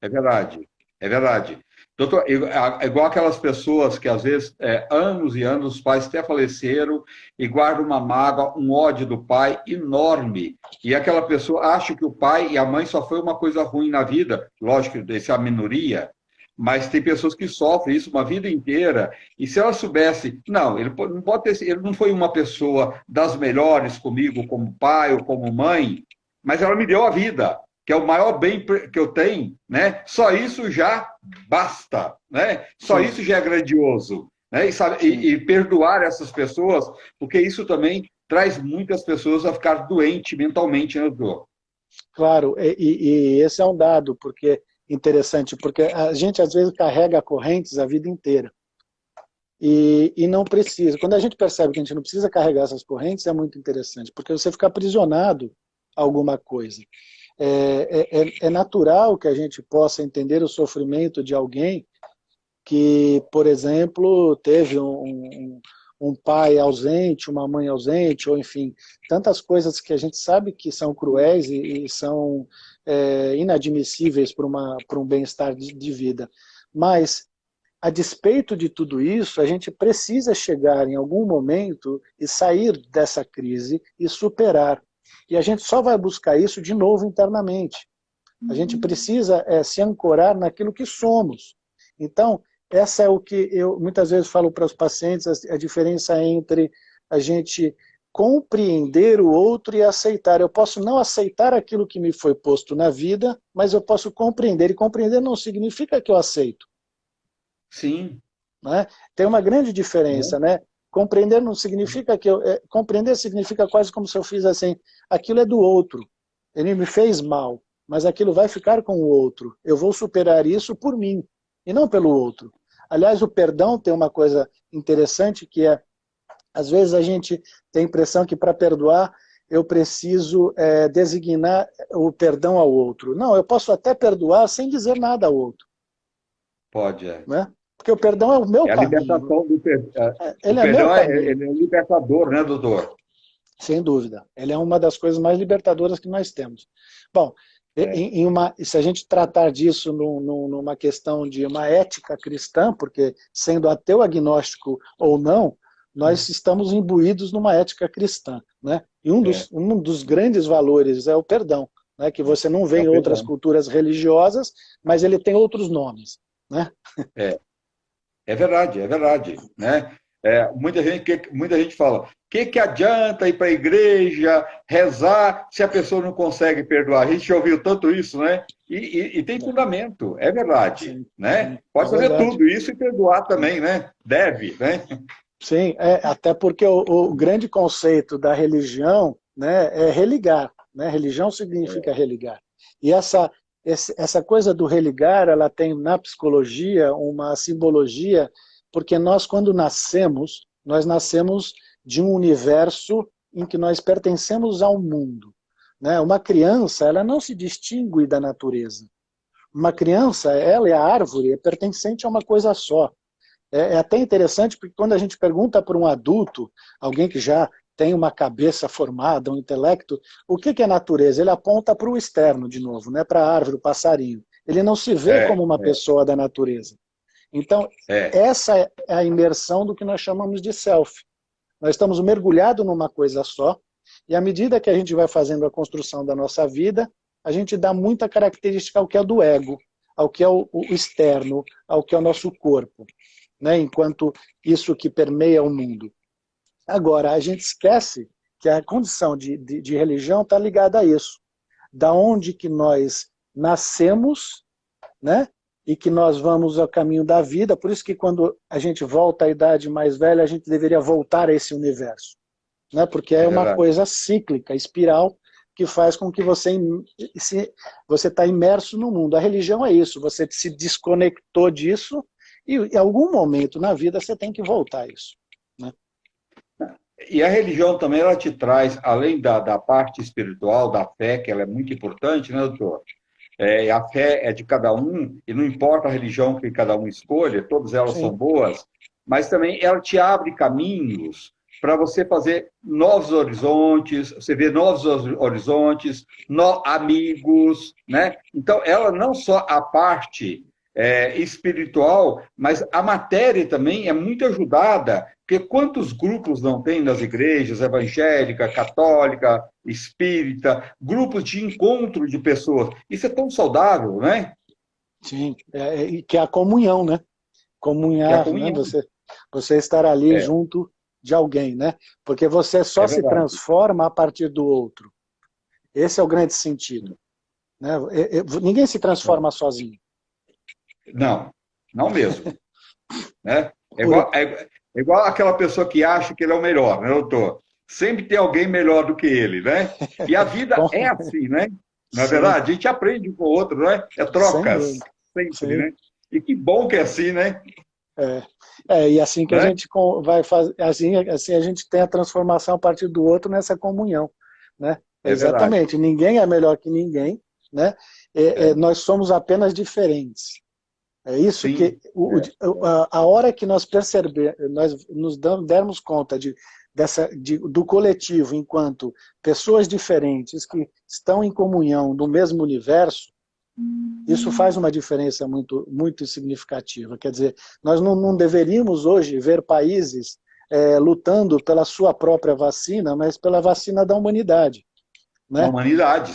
É verdade, é verdade. Doutor, é igual aquelas pessoas que às vezes, anos e anos, os pais até faleceram e guardam uma mágoa, um ódio do pai enorme. E aquela pessoa acha que o pai e a mãe só foi uma coisa ruim na vida, lógico, essa é a minoria, mas tem pessoas que sofrem isso uma vida inteira. E se ela soubesse, não, não pode ter, ele não foi uma pessoa das melhores comigo como pai ou como mãe, mas ela me deu a vida que é o maior bem que eu tenho, né? Só isso já basta, né? Só Sim, isso já é grandioso, né? sim. E perdoar essas pessoas, porque isso também traz muitas pessoas a ficar doentes mentalmente, né, doutor? Claro, e esse é um dado porque interessante, porque a gente às vezes carrega correntes a vida inteira e não precisa. Quando a gente percebe que a gente não precisa carregar essas correntes, é muito interessante, porque você fica aprisionado a alguma coisa. É natural que a gente possa entender o sofrimento de alguém que, por exemplo, teve um pai ausente, uma mãe ausente, ou enfim, tantas coisas que a gente sabe que são cruéis e são inadmissíveis para um bem-estar de vida. Mas, a despeito de tudo isso, a gente precisa chegar em algum momento e sair dessa crise e superar. E a gente só vai buscar isso de novo internamente. A gente precisa se ancorar naquilo que somos. Então, essa é o que eu muitas vezes falo para os pacientes, a diferença entre a gente compreender o outro e aceitar. Eu posso não aceitar aquilo que me foi posto na vida, mas eu posso compreender. E compreender não significa que eu aceito. Sim. Né? Tem uma grande É. diferença, né? Compreender não significa que compreender significa quase como se eu fiz assim, aquilo é do outro. Ele me fez mal, mas aquilo vai ficar com o outro. Eu vou superar isso por mim e não pelo outro. Aliás, o perdão tem uma coisa interessante que é, às vezes a gente tem a impressão que para perdoar eu preciso designar o perdão ao outro. Não, eu posso até perdoar sem dizer nada ao outro. Pode, é. né? Porque o perdão é o meu É a caminho. libertação do o Ele é meu perdão, caminho, ele é o libertador, né, doutor? sem dúvida. Ele é uma das coisas mais libertadoras que nós temos. Bom, É, se a gente tratar disso numa questão de uma ética cristã, porque sendo ateu, agnóstico ou não, nós estamos imbuídos numa ética cristã, né? E é, um dos grandes valores é o perdão, né? Que você não vê é o em outras perdão. culturas religiosas, mas ele tem outros nomes, né? É, é verdade, né? Muita gente fala, que adianta ir para a igreja, rezar, se a pessoa não consegue perdoar? A gente já ouviu tanto isso, né? E tem fundamento, é verdade, Sim, né? sim, é Pode fazer verdade. tudo isso e perdoar também, né? Deve, né? Sim, até porque o grande conceito da religião, né, é religar, né? Religião significa religar. E essa coisa do religar, ela tem na psicologia uma simbologia, porque nós, quando nascemos, nós nascemos de um universo em que nós pertencemos ao mundo, né? Uma criança, ela não se distingue da natureza. Uma criança, ela é a árvore, é pertencente a uma coisa só. É até interessante, porque quando a gente pergunta para um adulto, alguém que já tem uma cabeça formada, um intelecto, o que é natureza? Ele aponta para o externo, de novo, né? Para a árvore, o passarinho. Ele não se vê É, como uma pessoa da natureza. Então, é, essa é a imersão do que nós chamamos de self. Nós estamos mergulhados numa coisa só, e à medida que a gente vai fazendo a construção da nossa vida, a gente dá muita característica ao que é do ego, ao que é o externo, ao que é o nosso corpo, né? Enquanto isso que permeia o mundo. Agora, a gente esquece que a condição de religião está ligada a isso. Da onde que nós nascemos, né? E que nós vamos ao caminho da vida. Por isso que quando a gente volta à idade mais velha, a gente deveria voltar a esse universo, né? Porque é é uma verdade. coisa cíclica, espiral, que faz com que você está imerso no mundo. A religião é isso, você se desconectou disso e em algum momento na vida você tem que voltar a isso, né? E a religião também, ela te traz, além da parte espiritual, da fé, que ela é muito importante, né, doutor? A fé é de cada um, e não importa a religião que cada um escolha, todas elas são Sim, boas, mas também ela te abre caminhos para você fazer novos horizontes, você ver novos horizontes, amigos, né? Então, ela não só a parte espiritual, mas a matéria também é muito ajudada, porque quantos grupos não tem nas igrejas evangélica, católica, espírita, grupos de encontro de pessoas. Isso é tão saudável, né? sim. E que é a comunhão, né? Que é a Comunhar, né? comunhão. Você estar ali É, junto de alguém, né? Porque você só é se verdade. transforma a partir do outro. Esse é o grande sentido, né? Ninguém se É. transforma sozinho. Não, não mesmo. Né? É Por, igual, é igual aquela pessoa que acha que ele é o melhor, né, doutor? Sempre tem alguém melhor do que ele, né? E a vida é assim, né? Não é sim, verdade? A gente aprende um com o outro, né? É sem trocas, dúvida. sempre, Sim. né? E que bom que é assim, né? E assim que a Né? gente vai fazer, assim a gente tem a transformação a partir do outro nessa comunhão, né? É verdade. Exatamente. Ninguém é melhor que ninguém, né? É. Nós somos apenas diferentes. É isso Sim. que É. a hora que nós nos dermos conta do coletivo enquanto pessoas diferentes que estão em comunhão no mesmo universo, isso faz uma diferença muito, muito significativa. Quer dizer, nós não deveríamos hoje ver países lutando pela sua própria vacina, mas pela vacina da humanidade, Na né? humanidade,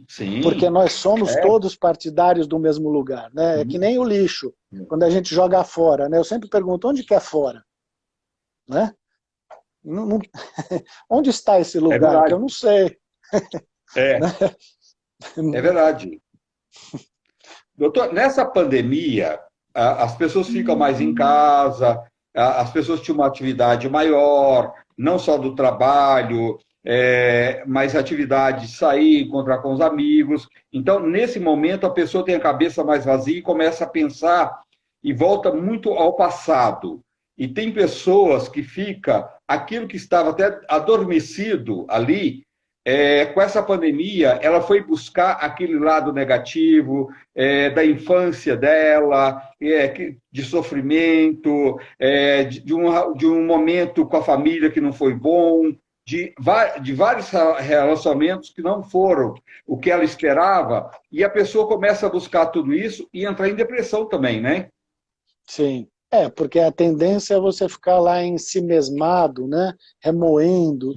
sim, Porque sim. nós somos É, todos partidários do mesmo lugar, né? É que sim. nem o lixo, quando a gente joga fora, né? Eu sempre pergunto, onde que é fora, né? Onde está esse É lugar? Que verdade. eu não sei, É, né? é verdade. Doutor, nessa pandemia, as pessoas ficam mais em casa, as pessoas tinham uma atividade maior, não só do trabalho, mas atividade de sair, encontrar com os amigos. Então, nesse momento, a pessoa tem a cabeça mais vazia e começa a pensar e volta muito ao passado. E tem pessoas que fica aquilo que estava até adormecido ali, com essa pandemia, ela foi buscar aquele lado negativo da infância dela, de sofrimento, de um momento com a família que não foi bom, de vários relacionamentos que não foram o que ela esperava, e a pessoa começa a buscar tudo isso e entrar em depressão também, né? Sim. Porque a tendência é você ficar lá em si mesmado, né? Remoendo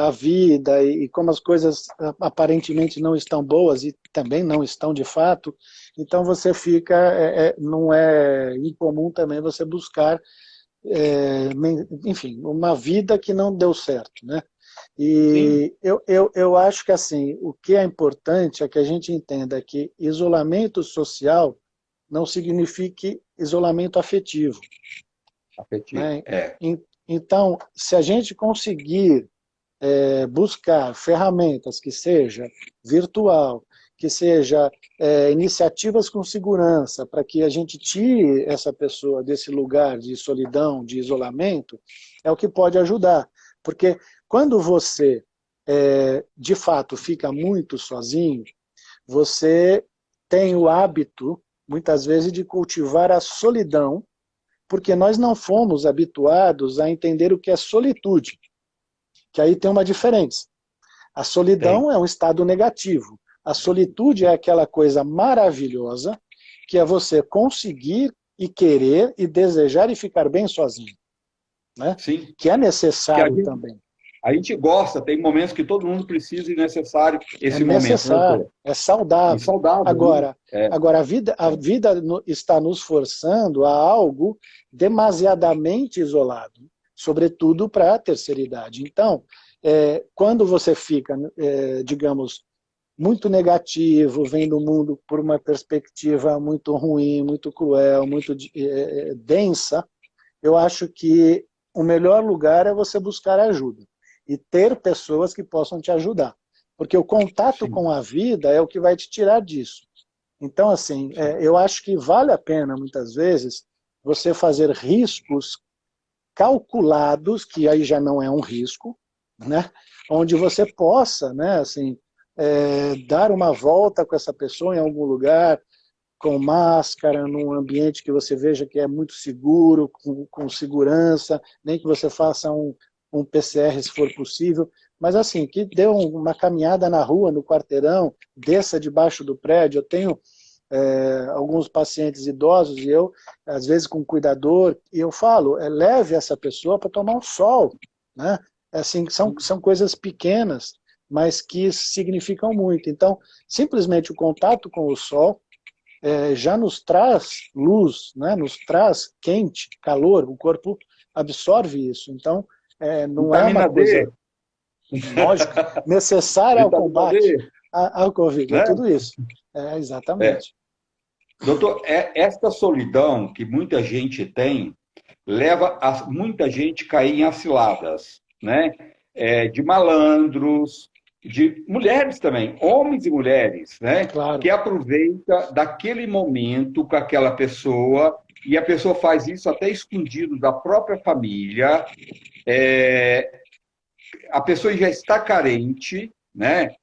a vida e como as coisas aparentemente não estão boas e também não estão de fato, então você fica, não é incomum também você buscar, enfim, uma vida que não deu certo, né? Sim, E eu acho que assim, o que é importante é que a gente entenda que isolamento social não signifique isolamento afetivo, afetivo. né? Então, se a gente conseguir buscar ferramentas que seja virtual, que seja iniciativas com segurança, para que a gente tire essa pessoa desse lugar de solidão, de isolamento, é o que pode ajudar. Porque quando você, de fato, fica muito sozinho, você tem o hábito, muitas vezes, de cultivar a solidão, porque nós não fomos habituados a entender o que é solitude, que aí tem uma diferença. A solidão Tem. é um estado negativo. A solitude é aquela coisa maravilhosa que é você conseguir e querer e desejar e ficar bem sozinho, né? Sim. Que é Que necessário também. a gente gosta, tem momentos que todo mundo precisa e necessário É esse momento, né, necessário, doutor? é E saudável. saudável, né? Agora a vida está nos forçando a algo demasiadamente isolado, sobretudo para a terceira idade. Então, quando você fica, digamos, muito negativo, vendo o mundo por uma perspectiva muito ruim, muito cruel, muito densa, eu acho que o melhor lugar é você buscar ajuda e ter pessoas que possam te ajudar. Porque o contato Sim, com a vida é o que vai te tirar disso. Então, assim, sim. eu acho que vale a pena, muitas vezes, você fazer riscos calculados, que aí já não é um risco, né? Onde você possa, né, assim, dar uma volta com essa pessoa em algum lugar, com máscara, num ambiente que você veja que é muito seguro, com segurança, nem que você faça um PCR se for possível, mas assim, que dê uma caminhada na rua, no quarteirão, desça debaixo do prédio. Eu tenho alguns pacientes idosos e eu, às vezes com cuidador, e eu falo, leve essa pessoa para tomar um sol, né? Assim, são coisas pequenas, mas que significam muito. Então, simplesmente o contato com o sol já nos traz luz, né? Nos traz quente, calor, o corpo absorve isso. Então, não é uma Vitamina coisa, D, lógico, necessária ao vitamina combate D, ao Covid, é né? tudo isso. É. Exatamente. Doutor, esta solidão que muita gente tem leva muita gente a cair em ciladas, né? De malandros, de mulheres também, homens e mulheres, né? Que Claro. aproveita daquele momento com aquela pessoa e a pessoa faz isso até escondido da própria família. A pessoa já está carente, né?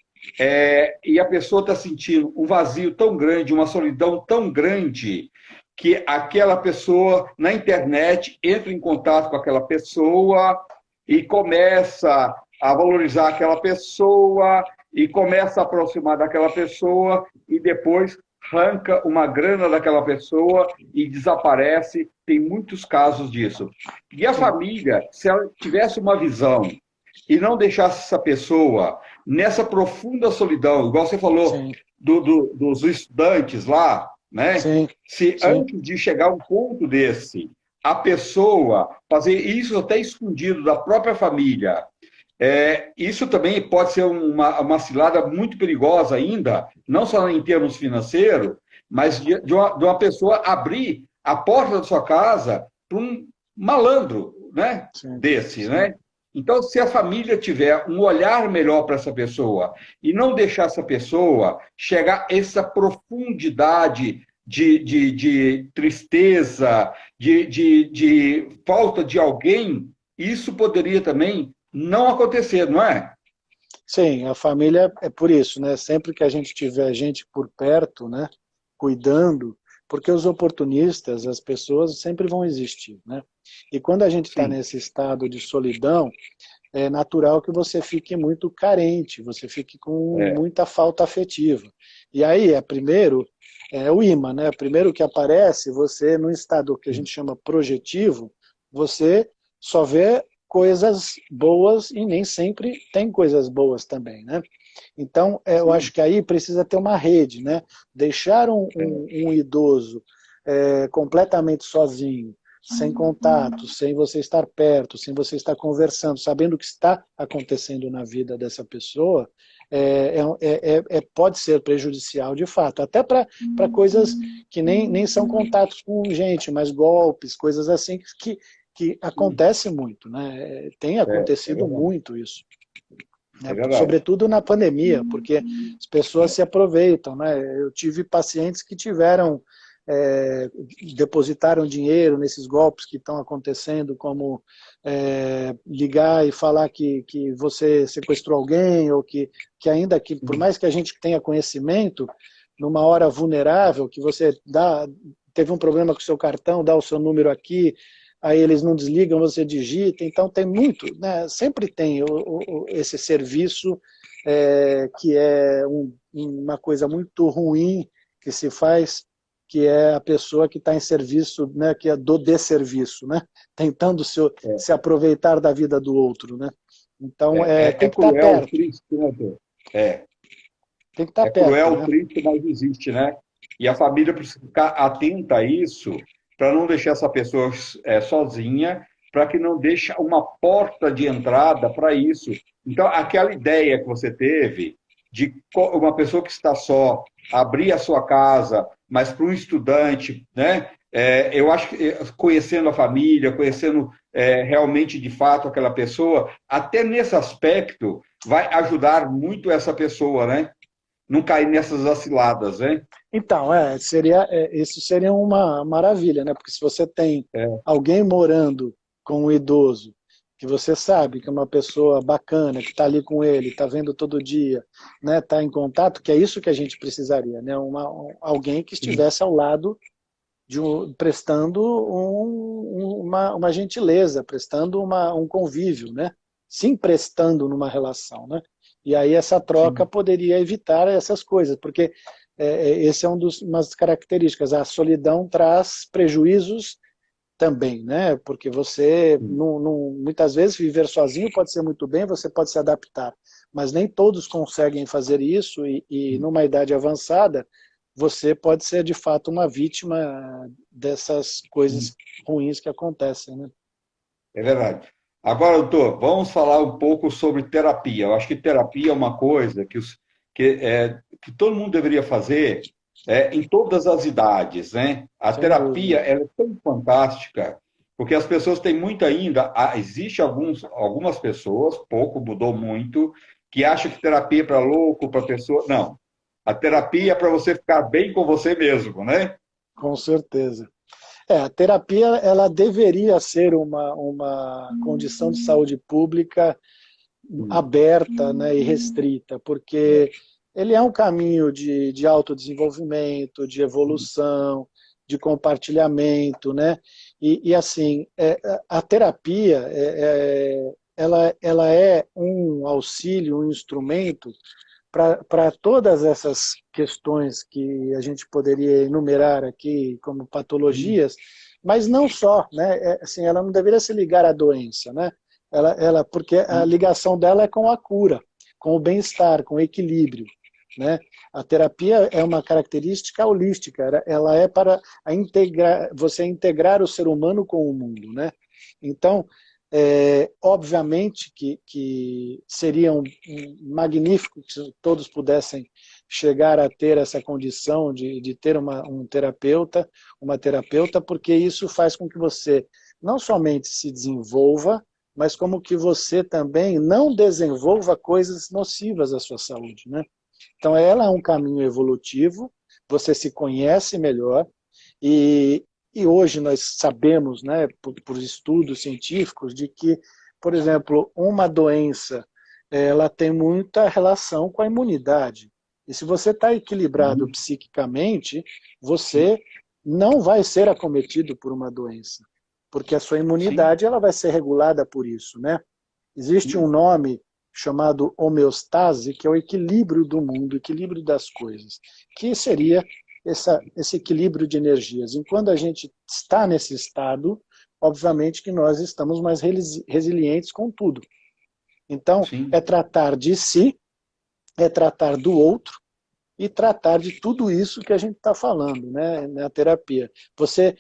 E a pessoa está sentindo um vazio tão grande, uma solidão tão grande, que aquela pessoa, na internet, entra em contato com aquela pessoa e começa a valorizar aquela pessoa e começa a aproximar daquela pessoa e depois arranca uma grana daquela pessoa e desaparece. Tem muitos casos disso. E a Sim, família, se ela tivesse uma visão e não deixasse essa pessoa nessa profunda solidão, igual você falou sim, dos estudantes lá, né? sim, Se sim, antes de chegar a um ponto desse, a pessoa fazer isso até escondido da própria família, isso também pode ser uma cilada muito perigosa ainda, não só em termos financeiros, mas de uma pessoa abrir a porta da sua casa para um malandro, né? sim, Desse, sim, né? Então, se a família tiver um olhar melhor para essa pessoa e não deixar essa pessoa chegar a essa profundidade de tristeza, de falta de alguém, isso poderia também não acontecer, não é? Sim, a família é por isso, né? Sempre que a gente tiver gente por perto, né? Cuidando, porque os oportunistas, as pessoas sempre vão existir, né? E quando a gente está Sim, nesse estado de solidão, é natural que você fique muito carente, você fique com é, muita falta afetiva. E aí, primeiro, é o imã, né? Primeiro que aparece, você, no estado que a gente chama projetivo, você só vê coisas boas e nem sempre tem coisas boas também, né? Então, eu sim, acho que aí precisa ter uma rede, né? Deixar é, um idoso completamente sozinho, sem contato, sem você estar perto, sem você estar conversando, sabendo o que está acontecendo na vida dessa pessoa, pode ser prejudicial de fato, até para coisas que nem são contatos com gente, mas golpes, coisas assim que sim, acontece muito, né? Tem é acontecido verdade, muito isso, né? é verdade. Sobretudo na pandemia, porque as pessoas É, se aproveitam, né? Eu tive pacientes que tiveram depositaram dinheiro nesses golpes que estão acontecendo, como ligar e falar que você sequestrou alguém, ou que ainda que, por sim, mais que a gente tenha conhecimento, numa hora vulnerável, que você teve um problema com o seu cartão, dá o seu número aqui, aí eles não desligam, você digita, então tem muito, né? Sempre tem esse serviço que é uma coisa muito ruim que se faz, que é a pessoa que está em serviço, né? Que é do desserviço, né? Tentando se é, aproveitar da vida do outro, né? Então é tem que estar cruel, perto, triste, né, doutor? tem que estar É perto, cruel, né? triste, mas existe, né? E a família precisa ficar atenta a isso para não deixar essa pessoa sozinha, para que não deixe uma porta de entrada para isso. Então, aquela ideia que você teve de uma pessoa que está só abrir a sua casa, mas para um estudante, né? Eu acho que conhecendo a família, conhecendo realmente de fato aquela pessoa, até nesse aspecto vai ajudar muito essa pessoa, né? Não cair nessas vaciladas, né? Então, isso seria uma maravilha, né? Porque se você tem É, alguém morando com um idoso, que você sabe que é uma pessoa bacana, que está ali com ele, está vendo todo dia, né? Está em contato, que é isso que a gente precisaria, né? Alguém que sim, estivesse ao lado prestando uma gentileza, prestando um convívio, né? Se emprestando numa relação, né? E aí essa troca sim, poderia evitar essas coisas, porque esse é uma das características. A solidão traz prejuízos também, né? Porque você, sim, muitas vezes, viver sozinho pode ser muito bem, você pode se adaptar, mas nem todos conseguem fazer isso e sim. numa idade avançada, você pode ser, de fato, uma vítima dessas coisas ruins que acontecem, né? É verdade. Agora, doutor, vamos falar um pouco sobre terapia. Eu acho que terapia é uma coisa que todo mundo deveria fazer em todas as idades, né? A Sem terapia dúvida. ela é tão fantástica, porque as pessoas têm muito ainda, existe algumas pessoas, pouco, mudou muito, que acham que terapia é para louco, para pessoa. Não. A terapia é para você ficar bem com você mesmo, né? Com certeza. A terapia ela deveria ser uma condição de saúde pública Sim, aberta, né, e restrita, porque ele é um caminho de autodesenvolvimento, de sim, evolução, de compartilhamento, né? E assim, a terapia, ela é um auxílio, um instrumento para todas essas questões que a gente poderia enumerar aqui como sim, patologias, mas não só, né? Assim, ela não deveria se ligar à doença, né? Porque a sim, ligação dela é com a cura, com o bem-estar, com o equilíbrio, né? A terapia é uma característica holística, ela é para você integrar o ser humano com o mundo, né? Então, obviamente que seria magnífico se todos pudessem chegar a ter essa condição de ter uma terapeuta, porque isso faz com que você não somente se desenvolva, mas como que você também não desenvolva coisas nocivas à sua saúde, né? Então, ela é um caminho evolutivo, você se conhece melhor, e, e hoje nós sabemos, né, por estudos científicos, de que, por exemplo, uma doença ela tem muita relação com a imunidade. E se você está equilibrado Uhum. psiquicamente, você não vai ser acometido por uma doença, porque a sua Sim, imunidade ela vai ser regulada por isso, né? Existe um sim, nome chamado homeostase, que é o equilíbrio do mundo, o equilíbrio das coisas, que seria esse equilíbrio de energias. E quando a gente está nesse estado, obviamente que nós estamos mais resilientes com tudo. Então, é sim. tratar de si, é tratar do outro e tratar de tudo isso que a gente está falando, né, na terapia. Você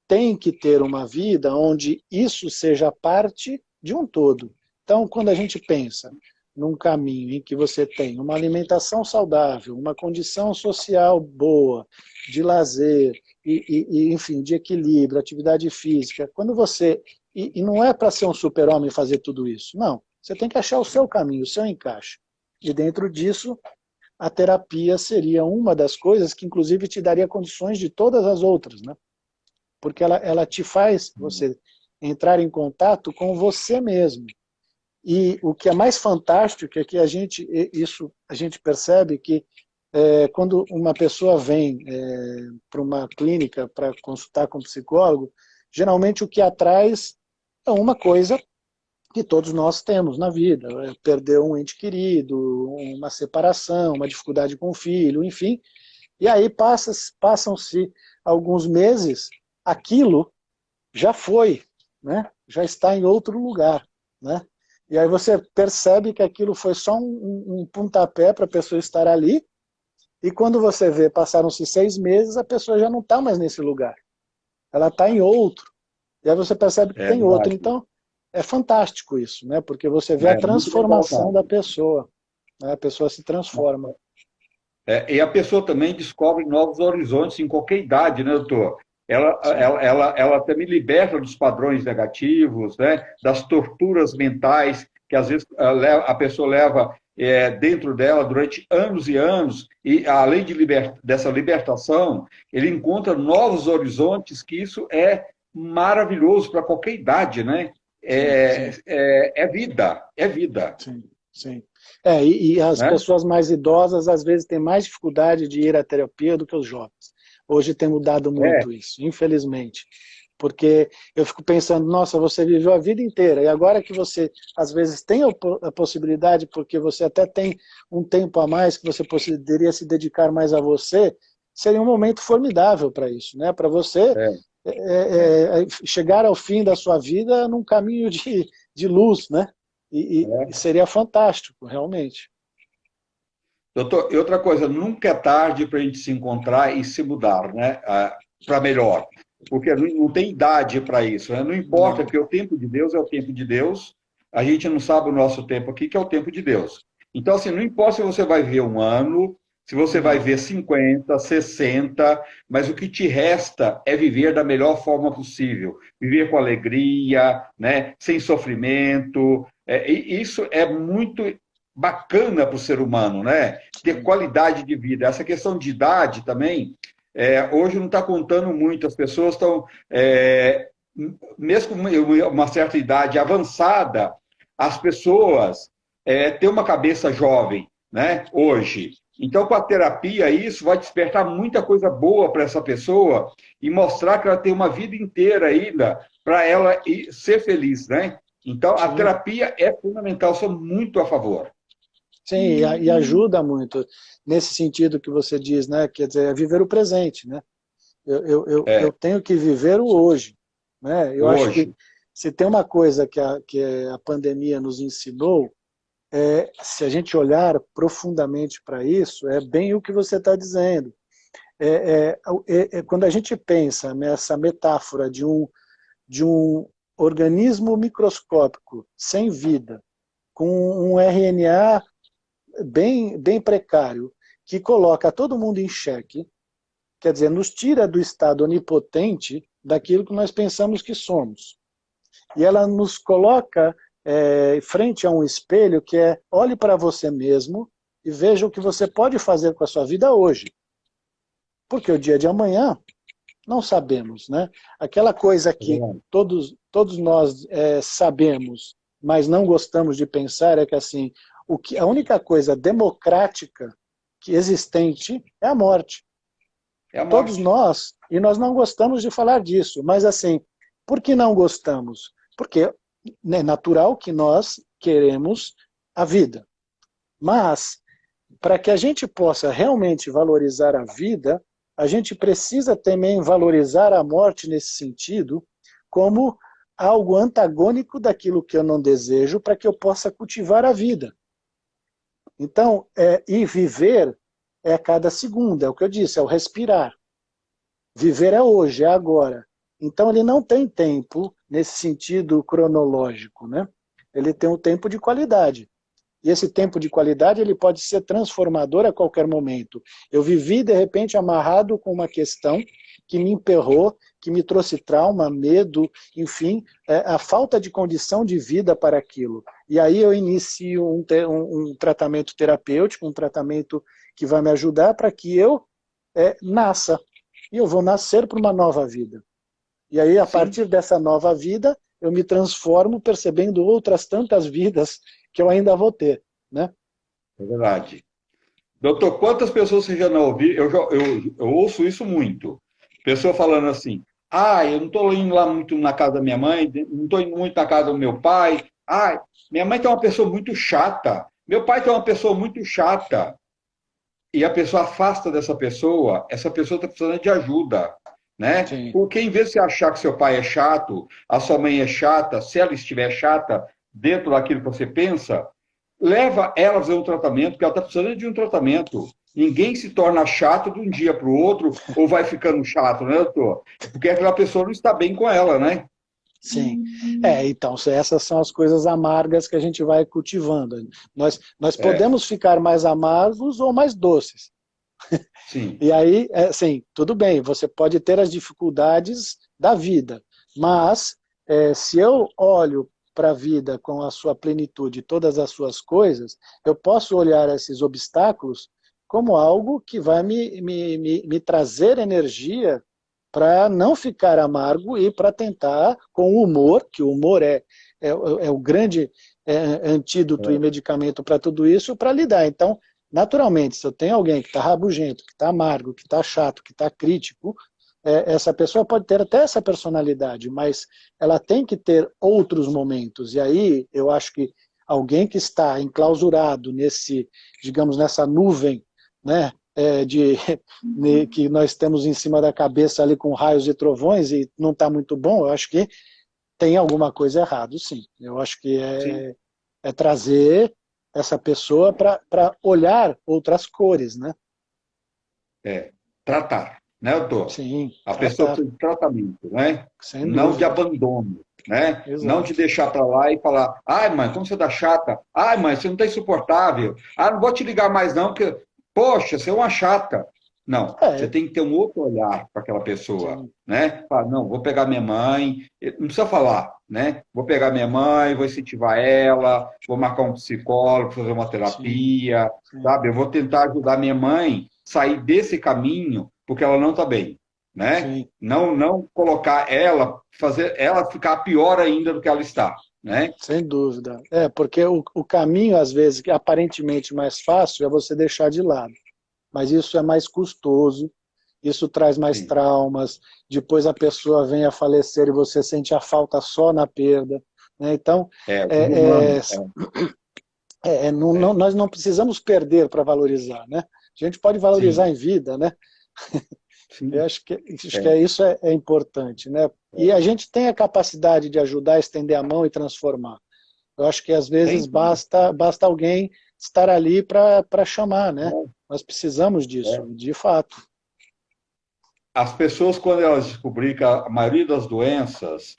tem que ter uma vida onde isso seja parte de um todo. Então, quando a gente pensa num caminho em que você tem uma alimentação saudável, uma condição social boa, de lazer, enfim, de equilíbrio, atividade física, quando você. E não é para ser um super-homem fazer tudo isso, não. Você tem que achar o seu caminho, o seu encaixe. E dentro disso, a terapia seria uma das coisas que, inclusive, te daria condições de todas as outras, né? Porque ela te faz você entrar em contato com você mesmo. E o que é mais fantástico é que a gente percebe que quando uma pessoa vem para uma clínica para consultar com um psicólogo, geralmente o que atrás é uma coisa que todos nós temos na vida, perder um ente querido, uma separação, uma dificuldade com o filho, enfim. E aí passam-se alguns meses, aquilo já foi, né? Já está em outro lugar, né? E aí você percebe que aquilo foi só um pontapé para a pessoa estar ali, e quando você vê, passaram-se 6 meses, a pessoa já não está mais nesse lugar. Ela está em outro. E aí você percebe que É tem outro. verdade. Então, é fantástico isso, né? Porque você vê a É muito bem transformação da colocado. pessoa, né? A pessoa se transforma. E a pessoa também descobre novos horizontes em qualquer idade, né, doutor? Sim, Ela também liberta dos padrões negativos, né, das torturas mentais que às vezes a pessoa leva dentro dela durante anos e anos, e além dessa libertação, ele encontra novos horizontes, que isso é maravilhoso para qualquer idade, né? sim. É vida, é vida, Sim, sim. E as né? pessoas mais idosas, às vezes, têm mais dificuldade de ir à terapia do que os jovens. Hoje tem mudado É, muito isso, infelizmente. Porque eu fico pensando, nossa, você viveu a vida inteira, e agora que você, às vezes, tem a possibilidade, porque você até tem um tempo a mais, que você poderia se dedicar mais a você, seria um momento formidável para isso, né? Para você é, é. chegar ao fim da sua vida num caminho de luz, né? E É. seria fantástico, realmente. Doutor, e outra coisa, nunca é tarde para a gente se encontrar e se mudar, né? Para melhor. Porque não tem idade para isso, né? Não importa, Não. porque o tempo de Deus é o tempo de Deus, a gente não sabe o nosso tempo aqui, que é o tempo de Deus. Então, assim, não importa se você vai ver um ano, se você vai Não. ver 50, 60, mas o que te resta é viver da melhor forma possível. Viver com alegria, né? Sem sofrimento. E isso é muito bacana para o ser humano, né? Ter Sim. qualidade de vida. Essa questão de idade também, hoje não está contando muito. As pessoas estão, mesmo com uma certa idade avançada, as pessoas têm uma cabeça jovem, né? Hoje. Então, com a terapia, isso vai despertar muita coisa boa para essa pessoa e mostrar que ela tem uma vida inteira ainda para ela ser feliz, né? Então, a Sim. terapia é fundamental, sou muito a favor. Sim, e ajuda muito nesse sentido que você diz, né? Quer dizer, é viver o presente, né? Eu É, tenho que viver o hoje, né? Eu acho que hoje. se tem uma coisa que a pandemia nos ensinou, se a gente olhar profundamente para isso, é bem o que você está dizendo. Quando a gente pensa nessa metáfora de um organismo microscópico, sem vida, com um RNA bem precário, que coloca todo mundo em xeque, quer dizer, nos tira do estado onipotente daquilo que nós pensamos que somos. E ela nos coloca frente a um espelho que olhe para você mesmo e veja o que você pode fazer com a sua vida hoje. Porque o dia de amanhã não sabemos, né? Aquela coisa É que verdade. todos nós sabemos, mas não gostamos de pensar, é que assim, a única coisa democrática que existente é a morte. É a Todos morte. nós, e nós não gostamos de falar disso, mas assim, por que não gostamos? Porque é natural que nós queremos a vida. Mas, para que a gente possa realmente valorizar a vida, a gente precisa também valorizar a morte nesse sentido, como algo antagônico daquilo que eu não desejo, para que eu possa cultivar a vida. Então, e viver é a cada segundo, é o que eu disse, é o respirar. Viver é hoje, é agora. Então ele não tem tempo nesse sentido cronológico, né? Ele tem um tempo de qualidade. E esse tempo de qualidade ele pode ser transformador a qualquer momento. Eu vivi, de repente, amarrado com uma questão que me emperrou, que me trouxe trauma, medo, enfim, a falta de condição de vida para aquilo. E aí eu inicio um tratamento terapêutico, um tratamento que vai me ajudar para que eu nasça. E eu vou nascer para uma nova vida. E aí, a Sim, partir dessa nova vida, eu me transformo percebendo outras tantas vidas que eu ainda vou ter, né? é verdade. Doutor, quantas pessoas você já não ouviu? Eu ouço isso muito. Pessoa falando assim, eu não estou indo lá muito na casa da minha mãe, não estou indo muito na casa do meu pai. Minha mãe tem uma pessoa muito chata. Meu pai tem uma pessoa muito chata. E a pessoa afasta dessa pessoa, essa pessoa está precisando de ajuda, né? Sim, Porque em vez de você achar que seu pai é chato, a sua mãe é chata, se ela estiver chata dentro daquilo que você pensa, leva ela a fazer um tratamento, porque ela está precisando de um tratamento. Ninguém se torna chato de um dia para o outro ou vai ficando chato, né, doutor? Porque aquela pessoa não está bem com ela, né? sim. Então, essas são as coisas amargas que a gente vai cultivando. Nós É, podemos ficar mais amargos ou mais doces. sim, E aí, assim, tudo bem, você pode ter as dificuldades da vida, mas se eu olho para a vida com a sua plenitude, todas as suas coisas, eu posso olhar esses obstáculos como algo que vai me trazer energia para não ficar amargo e para tentar, com o humor, que o humor é o grande antídoto e medicamento para tudo isso, para lidar. Então, naturalmente, se eu tenho alguém que está rabugento, que está amargo, que está chato, que está crítico, essa pessoa pode ter até essa personalidade, mas ela tem que ter outros momentos. E aí eu acho que alguém que está enclausurado digamos, nessa nuvem, né, que nós temos em cima da cabeça ali com raios e trovões e não está muito bom, eu acho que tem alguma coisa errada, sim. Eu acho que sim. é trazer essa pessoa para olhar outras cores, né? Tratar, né, doutor? Sim, A pessoa tratar, precisa de tratamento, né? sem Não de dúvida. abandono, né? Não de Exato. deixar para lá e falar, mãe, como você tá chata? Mãe, você não tá insuportável. Não vou te ligar mais não, porque, poxa, você é uma chata. Não, você É, tem que ter um outro olhar para aquela pessoa, sim, né? Falar, não, vou pegar minha mãe, não precisa falar, né? Vou pegar minha mãe, vou incentivar ela, vou marcar um psicólogo, fazer uma sim, terapia, sim, sabe? Eu vou tentar ajudar minha mãe a sair desse caminho, porque ela não está bem, né? sim, Não colocar ela, fazer ela ficar pior ainda do que ela está, né? sem dúvida. Porque o caminho, às vezes, que é aparentemente mais fácil, é você deixar de lado. Mas isso é mais custoso, isso traz mais Sim. traumas, depois a pessoa vem a falecer e você sente a falta só na perda. Né? Então, é, é, Desumano. nós não precisamos perder para valorizar. Né? A gente pode valorizar Sim, em vida, né? Eu sim, acho que isso é importante, né? E a gente tem a capacidade de ajudar, estender a mão e transformar. Eu acho que às vezes tem. basta alguém estar ali para chamar, né? É, Nós precisamos disso, é. de fato. As pessoas, quando elas descobriram que a maioria das doenças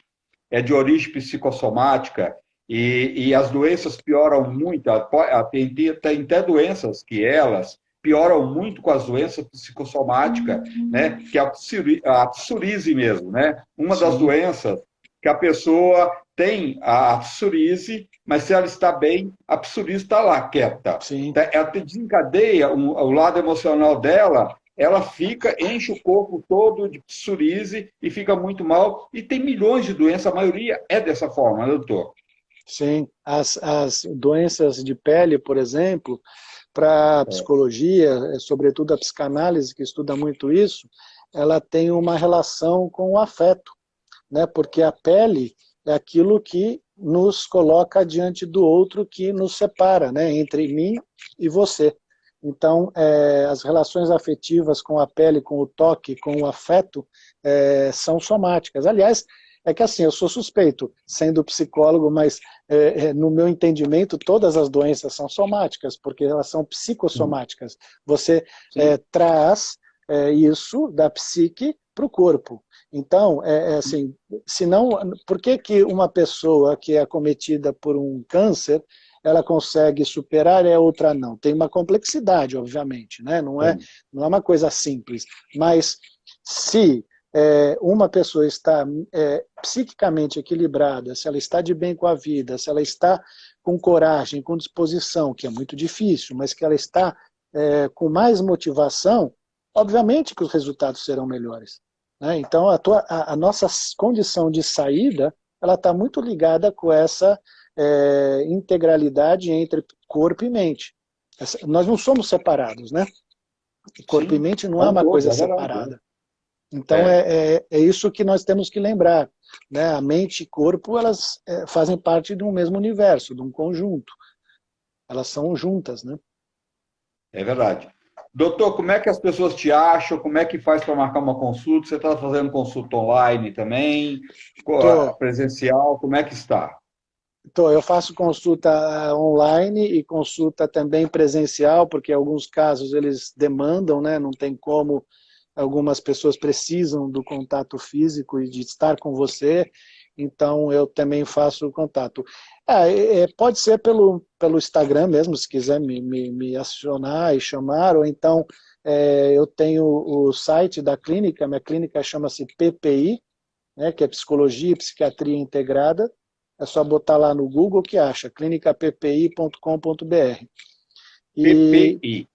é de origem psicossomática e as doenças pioram muito, tem até doenças que elas pioram muito com as doenças psicossomáticas, né? Que é a psoríase mesmo, né? Uma das Sim, doenças que a pessoa tem a psoríase, mas se ela está bem, a psoríase está lá quieta. sim, Ela desencadeia o lado emocional dela, ela fica, enche o corpo todo de psoríase e fica muito mal. E tem milhões de doenças, a maioria é dessa forma, né, doutor? Sim, as doenças de pele, por exemplo, para a psicologia, sobretudo a psicanálise, que estuda muito isso, ela tem uma relação com o afeto, né? Porque a pele é aquilo que nos coloca diante do outro, que nos separa, né? Entre mim e você. Então, as relações afetivas com a pele, com o toque, com o afeto, são somáticas. Aliás, é que assim, eu sou suspeito, sendo psicólogo, mas no meu entendimento, todas as doenças são somáticas, porque elas são psicossomáticas. Você Sim, traz isso da psique para o corpo. Então, assim, senão, por que que uma pessoa que é acometida por um câncer, ela consegue superar e a outra não? Tem uma complexidade, obviamente, né? sim. Não é uma coisa simples. Mas se uma pessoa está psiquicamente equilibrada, se ela está de bem com a vida, se ela está com coragem, com disposição, que é muito difícil, mas que ela está com mais motivação, obviamente que os resultados serão melhores. Né? Então, a nossa condição de saída, ela está muito ligada com essa integralidade entre corpo e mente. Nós não somos separados, né? Corpo e Sim, mente não é são uma todos, coisa é verdade. separada. Então, É, é isso que nós temos que lembrar. Né? A mente e corpo, elas fazem parte de um mesmo universo, de um conjunto. Elas são juntas, né? é verdade. Doutor, como é que as pessoas te acham? Como é que faz para marcar uma consulta? Você está fazendo consulta online também? Tô, Presencial? Como é que está? eu faço consulta online e consulta também presencial, porque em alguns casos eles demandam, né? Não tem como, algumas pessoas precisam do contato físico e de estar com você, então eu também faço o contato. Pode ser pelo Instagram mesmo, se quiser me acionar e chamar, ou então eu tenho o site da clínica, minha clínica chama-se PPI, né, que é Psicologia e Psiquiatria Integrada. É só botar lá no Google que acha, clinicappi.com.br. E PPI.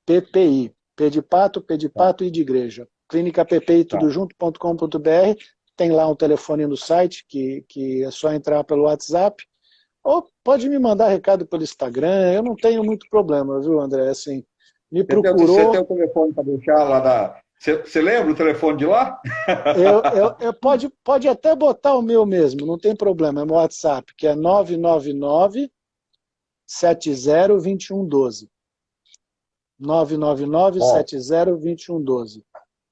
PPI, P de Tá, pato e de igreja. Clínica PPI tá. tudo junto.com.br. Tem lá um telefone no site que é só entrar pelo WhatsApp. Ou pode me mandar recado pelo Instagram. Eu não tenho muito problema, viu, André? Assim, me Você tem procurou. o telefone para deixar lá da. Você lembra o telefone de lá? Pode até botar o meu mesmo, não tem problema. É meu WhatsApp, que é 999 70 2112. 999 Ó, 70 2112.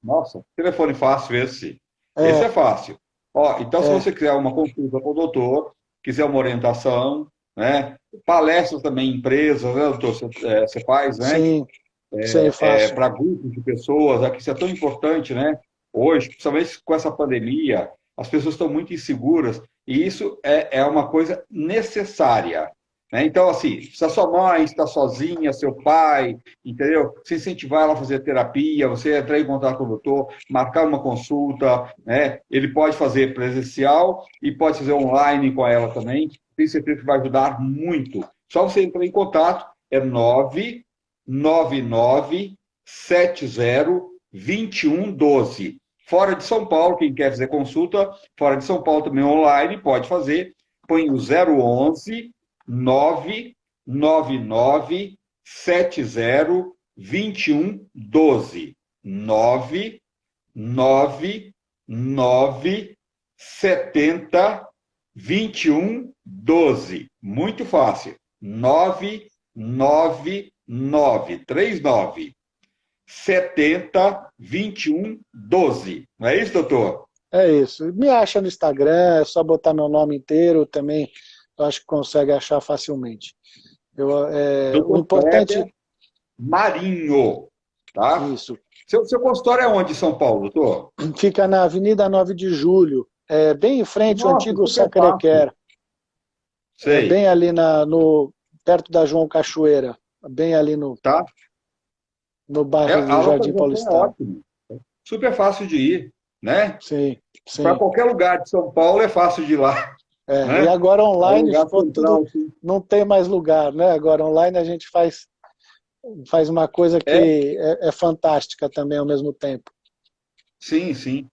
nossa, telefone fácil esse. Esse é É, fácil. Ó, então, se é, você quiser uma consulta com o doutor, quiser uma orientação, né? Palestras também em empresas, né, doutor? Você faz, né? sim, sim, faço. Para grupos de pessoas, que isso é tão importante, né? Hoje, principalmente com essa pandemia, as pessoas estão muito inseguras e isso é uma coisa necessária. Né? Então, assim, se a sua mãe está sozinha, seu pai, entendeu? Você incentivar ela a fazer terapia, você entrar em contato com o doutor, marcar uma consulta, né? Ele pode fazer presencial e pode fazer online com ela também. Tenho certeza que vai ajudar muito. Só você entrar em contato, é 99970 2112. Fora de São Paulo, quem quer fazer consulta, fora de São Paulo também online, pode fazer. Põe o 011 999 70 2112. 999 70 2112. Muito fácil. 99939 70 21 12. Não é isso, doutor? É isso. Me acha no Instagram, é só botar meu nome inteiro também. Eu acho que consegue achar facilmente. O Doutor Kleber importante, Marinho, tá? isso, Seu consultório é onde em São Paulo, doutor? fica na Avenida 9 de Julho, bem em frente ao Nossa, antigo super fácil. Sacré-Cœur, bem Sei, ali perto da João Cachoeira, bem ali tá? no bairro do A Jardim localização é Paulistano. ótima. Super fácil de ir, né? Sim, Para sim. qualquer lugar de São Paulo é fácil de ir lá, E né? agora É um online lugar ficou tudo, central, assim. não tem mais lugar, né? Agora online a gente faz uma coisa É, que é fantástica também ao mesmo tempo. sim, sim,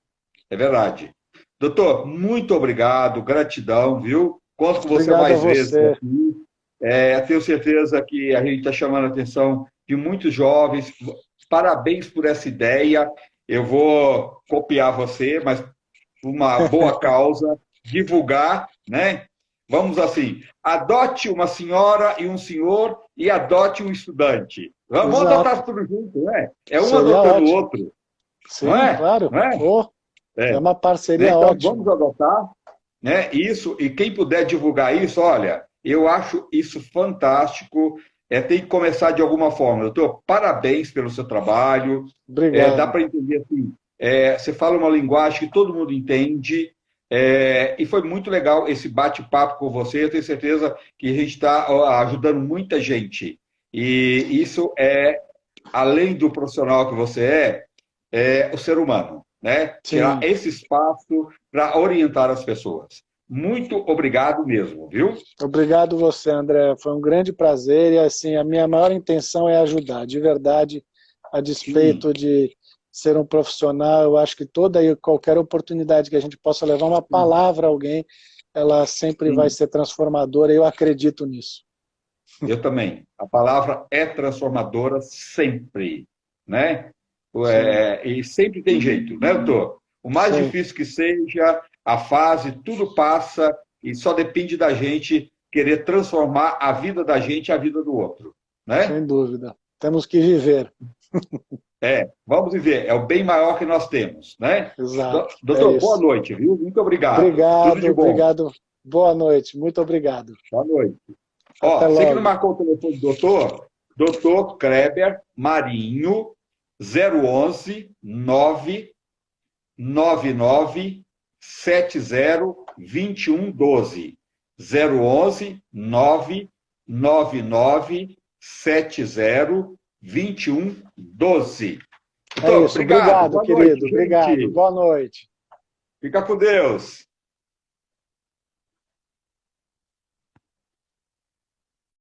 é verdade. Doutor, muito obrigado, gratidão, viu? Conto com você Obrigado a mais vezes você. aqui. Tenho certeza que a gente está chamando a atenção de muitos jovens. Parabéns por essa ideia. Eu vou copiar você, mas por uma boa causa, divulgar, né? Vamos assim, adote uma senhora e um senhor e adote um estudante. Vamos Exato. adotar tudo junto, né? É um Seria adotando o ótimo. outro, Sim, não é? claro. Não é? Oh, é uma Né? parceria Então, ótima. vamos adotar, né? Isso, e quem puder divulgar isso, olha, eu acho isso fantástico. Tem que começar de alguma forma. Doutor, parabéns pelo seu trabalho. Dá Obrigado. para entender assim. Você fala uma linguagem que todo mundo entende. E foi muito legal esse bate-papo com você. Eu tenho certeza que a gente está ajudando muita gente. E isso além do profissional que você o ser humano, né? Tirar Sim. esse espaço para orientar as pessoas. Muito obrigado mesmo, viu? Obrigado você, André. Foi um grande prazer e assim, a minha maior intenção é ajudar, de verdade, a Sim, despeito de ser um profissional, eu acho que toda e qualquer oportunidade que a gente possa levar uma sim, palavra a alguém, ela sempre vai sim. ser transformadora, e eu acredito nisso. Eu também. A palavra é transformadora sempre, né? Sim, E sempre tem jeito, né, doutor? O mais sim, difícil que seja, a fase, tudo passa e só depende da gente querer transformar a vida da gente e a vida do outro, né? sem dúvida. Temos que viver. Vamos viver, é o bem maior que nós temos, né? Exato, é Doutor, boa isso. noite, viu? Muito obrigado. Tudo Obrigado, de bom. obrigado. Boa noite, muito obrigado. Boa noite. Até Ó, você que não logo. marcou o telefone do doutor, doutor Kleber Marinho, 011 999 70 2112. 011 999 70 2112. É Doutor, isso, obrigado. obrigado, Boa noite, querido, obrigado. gente. Boa noite. Fica com Deus.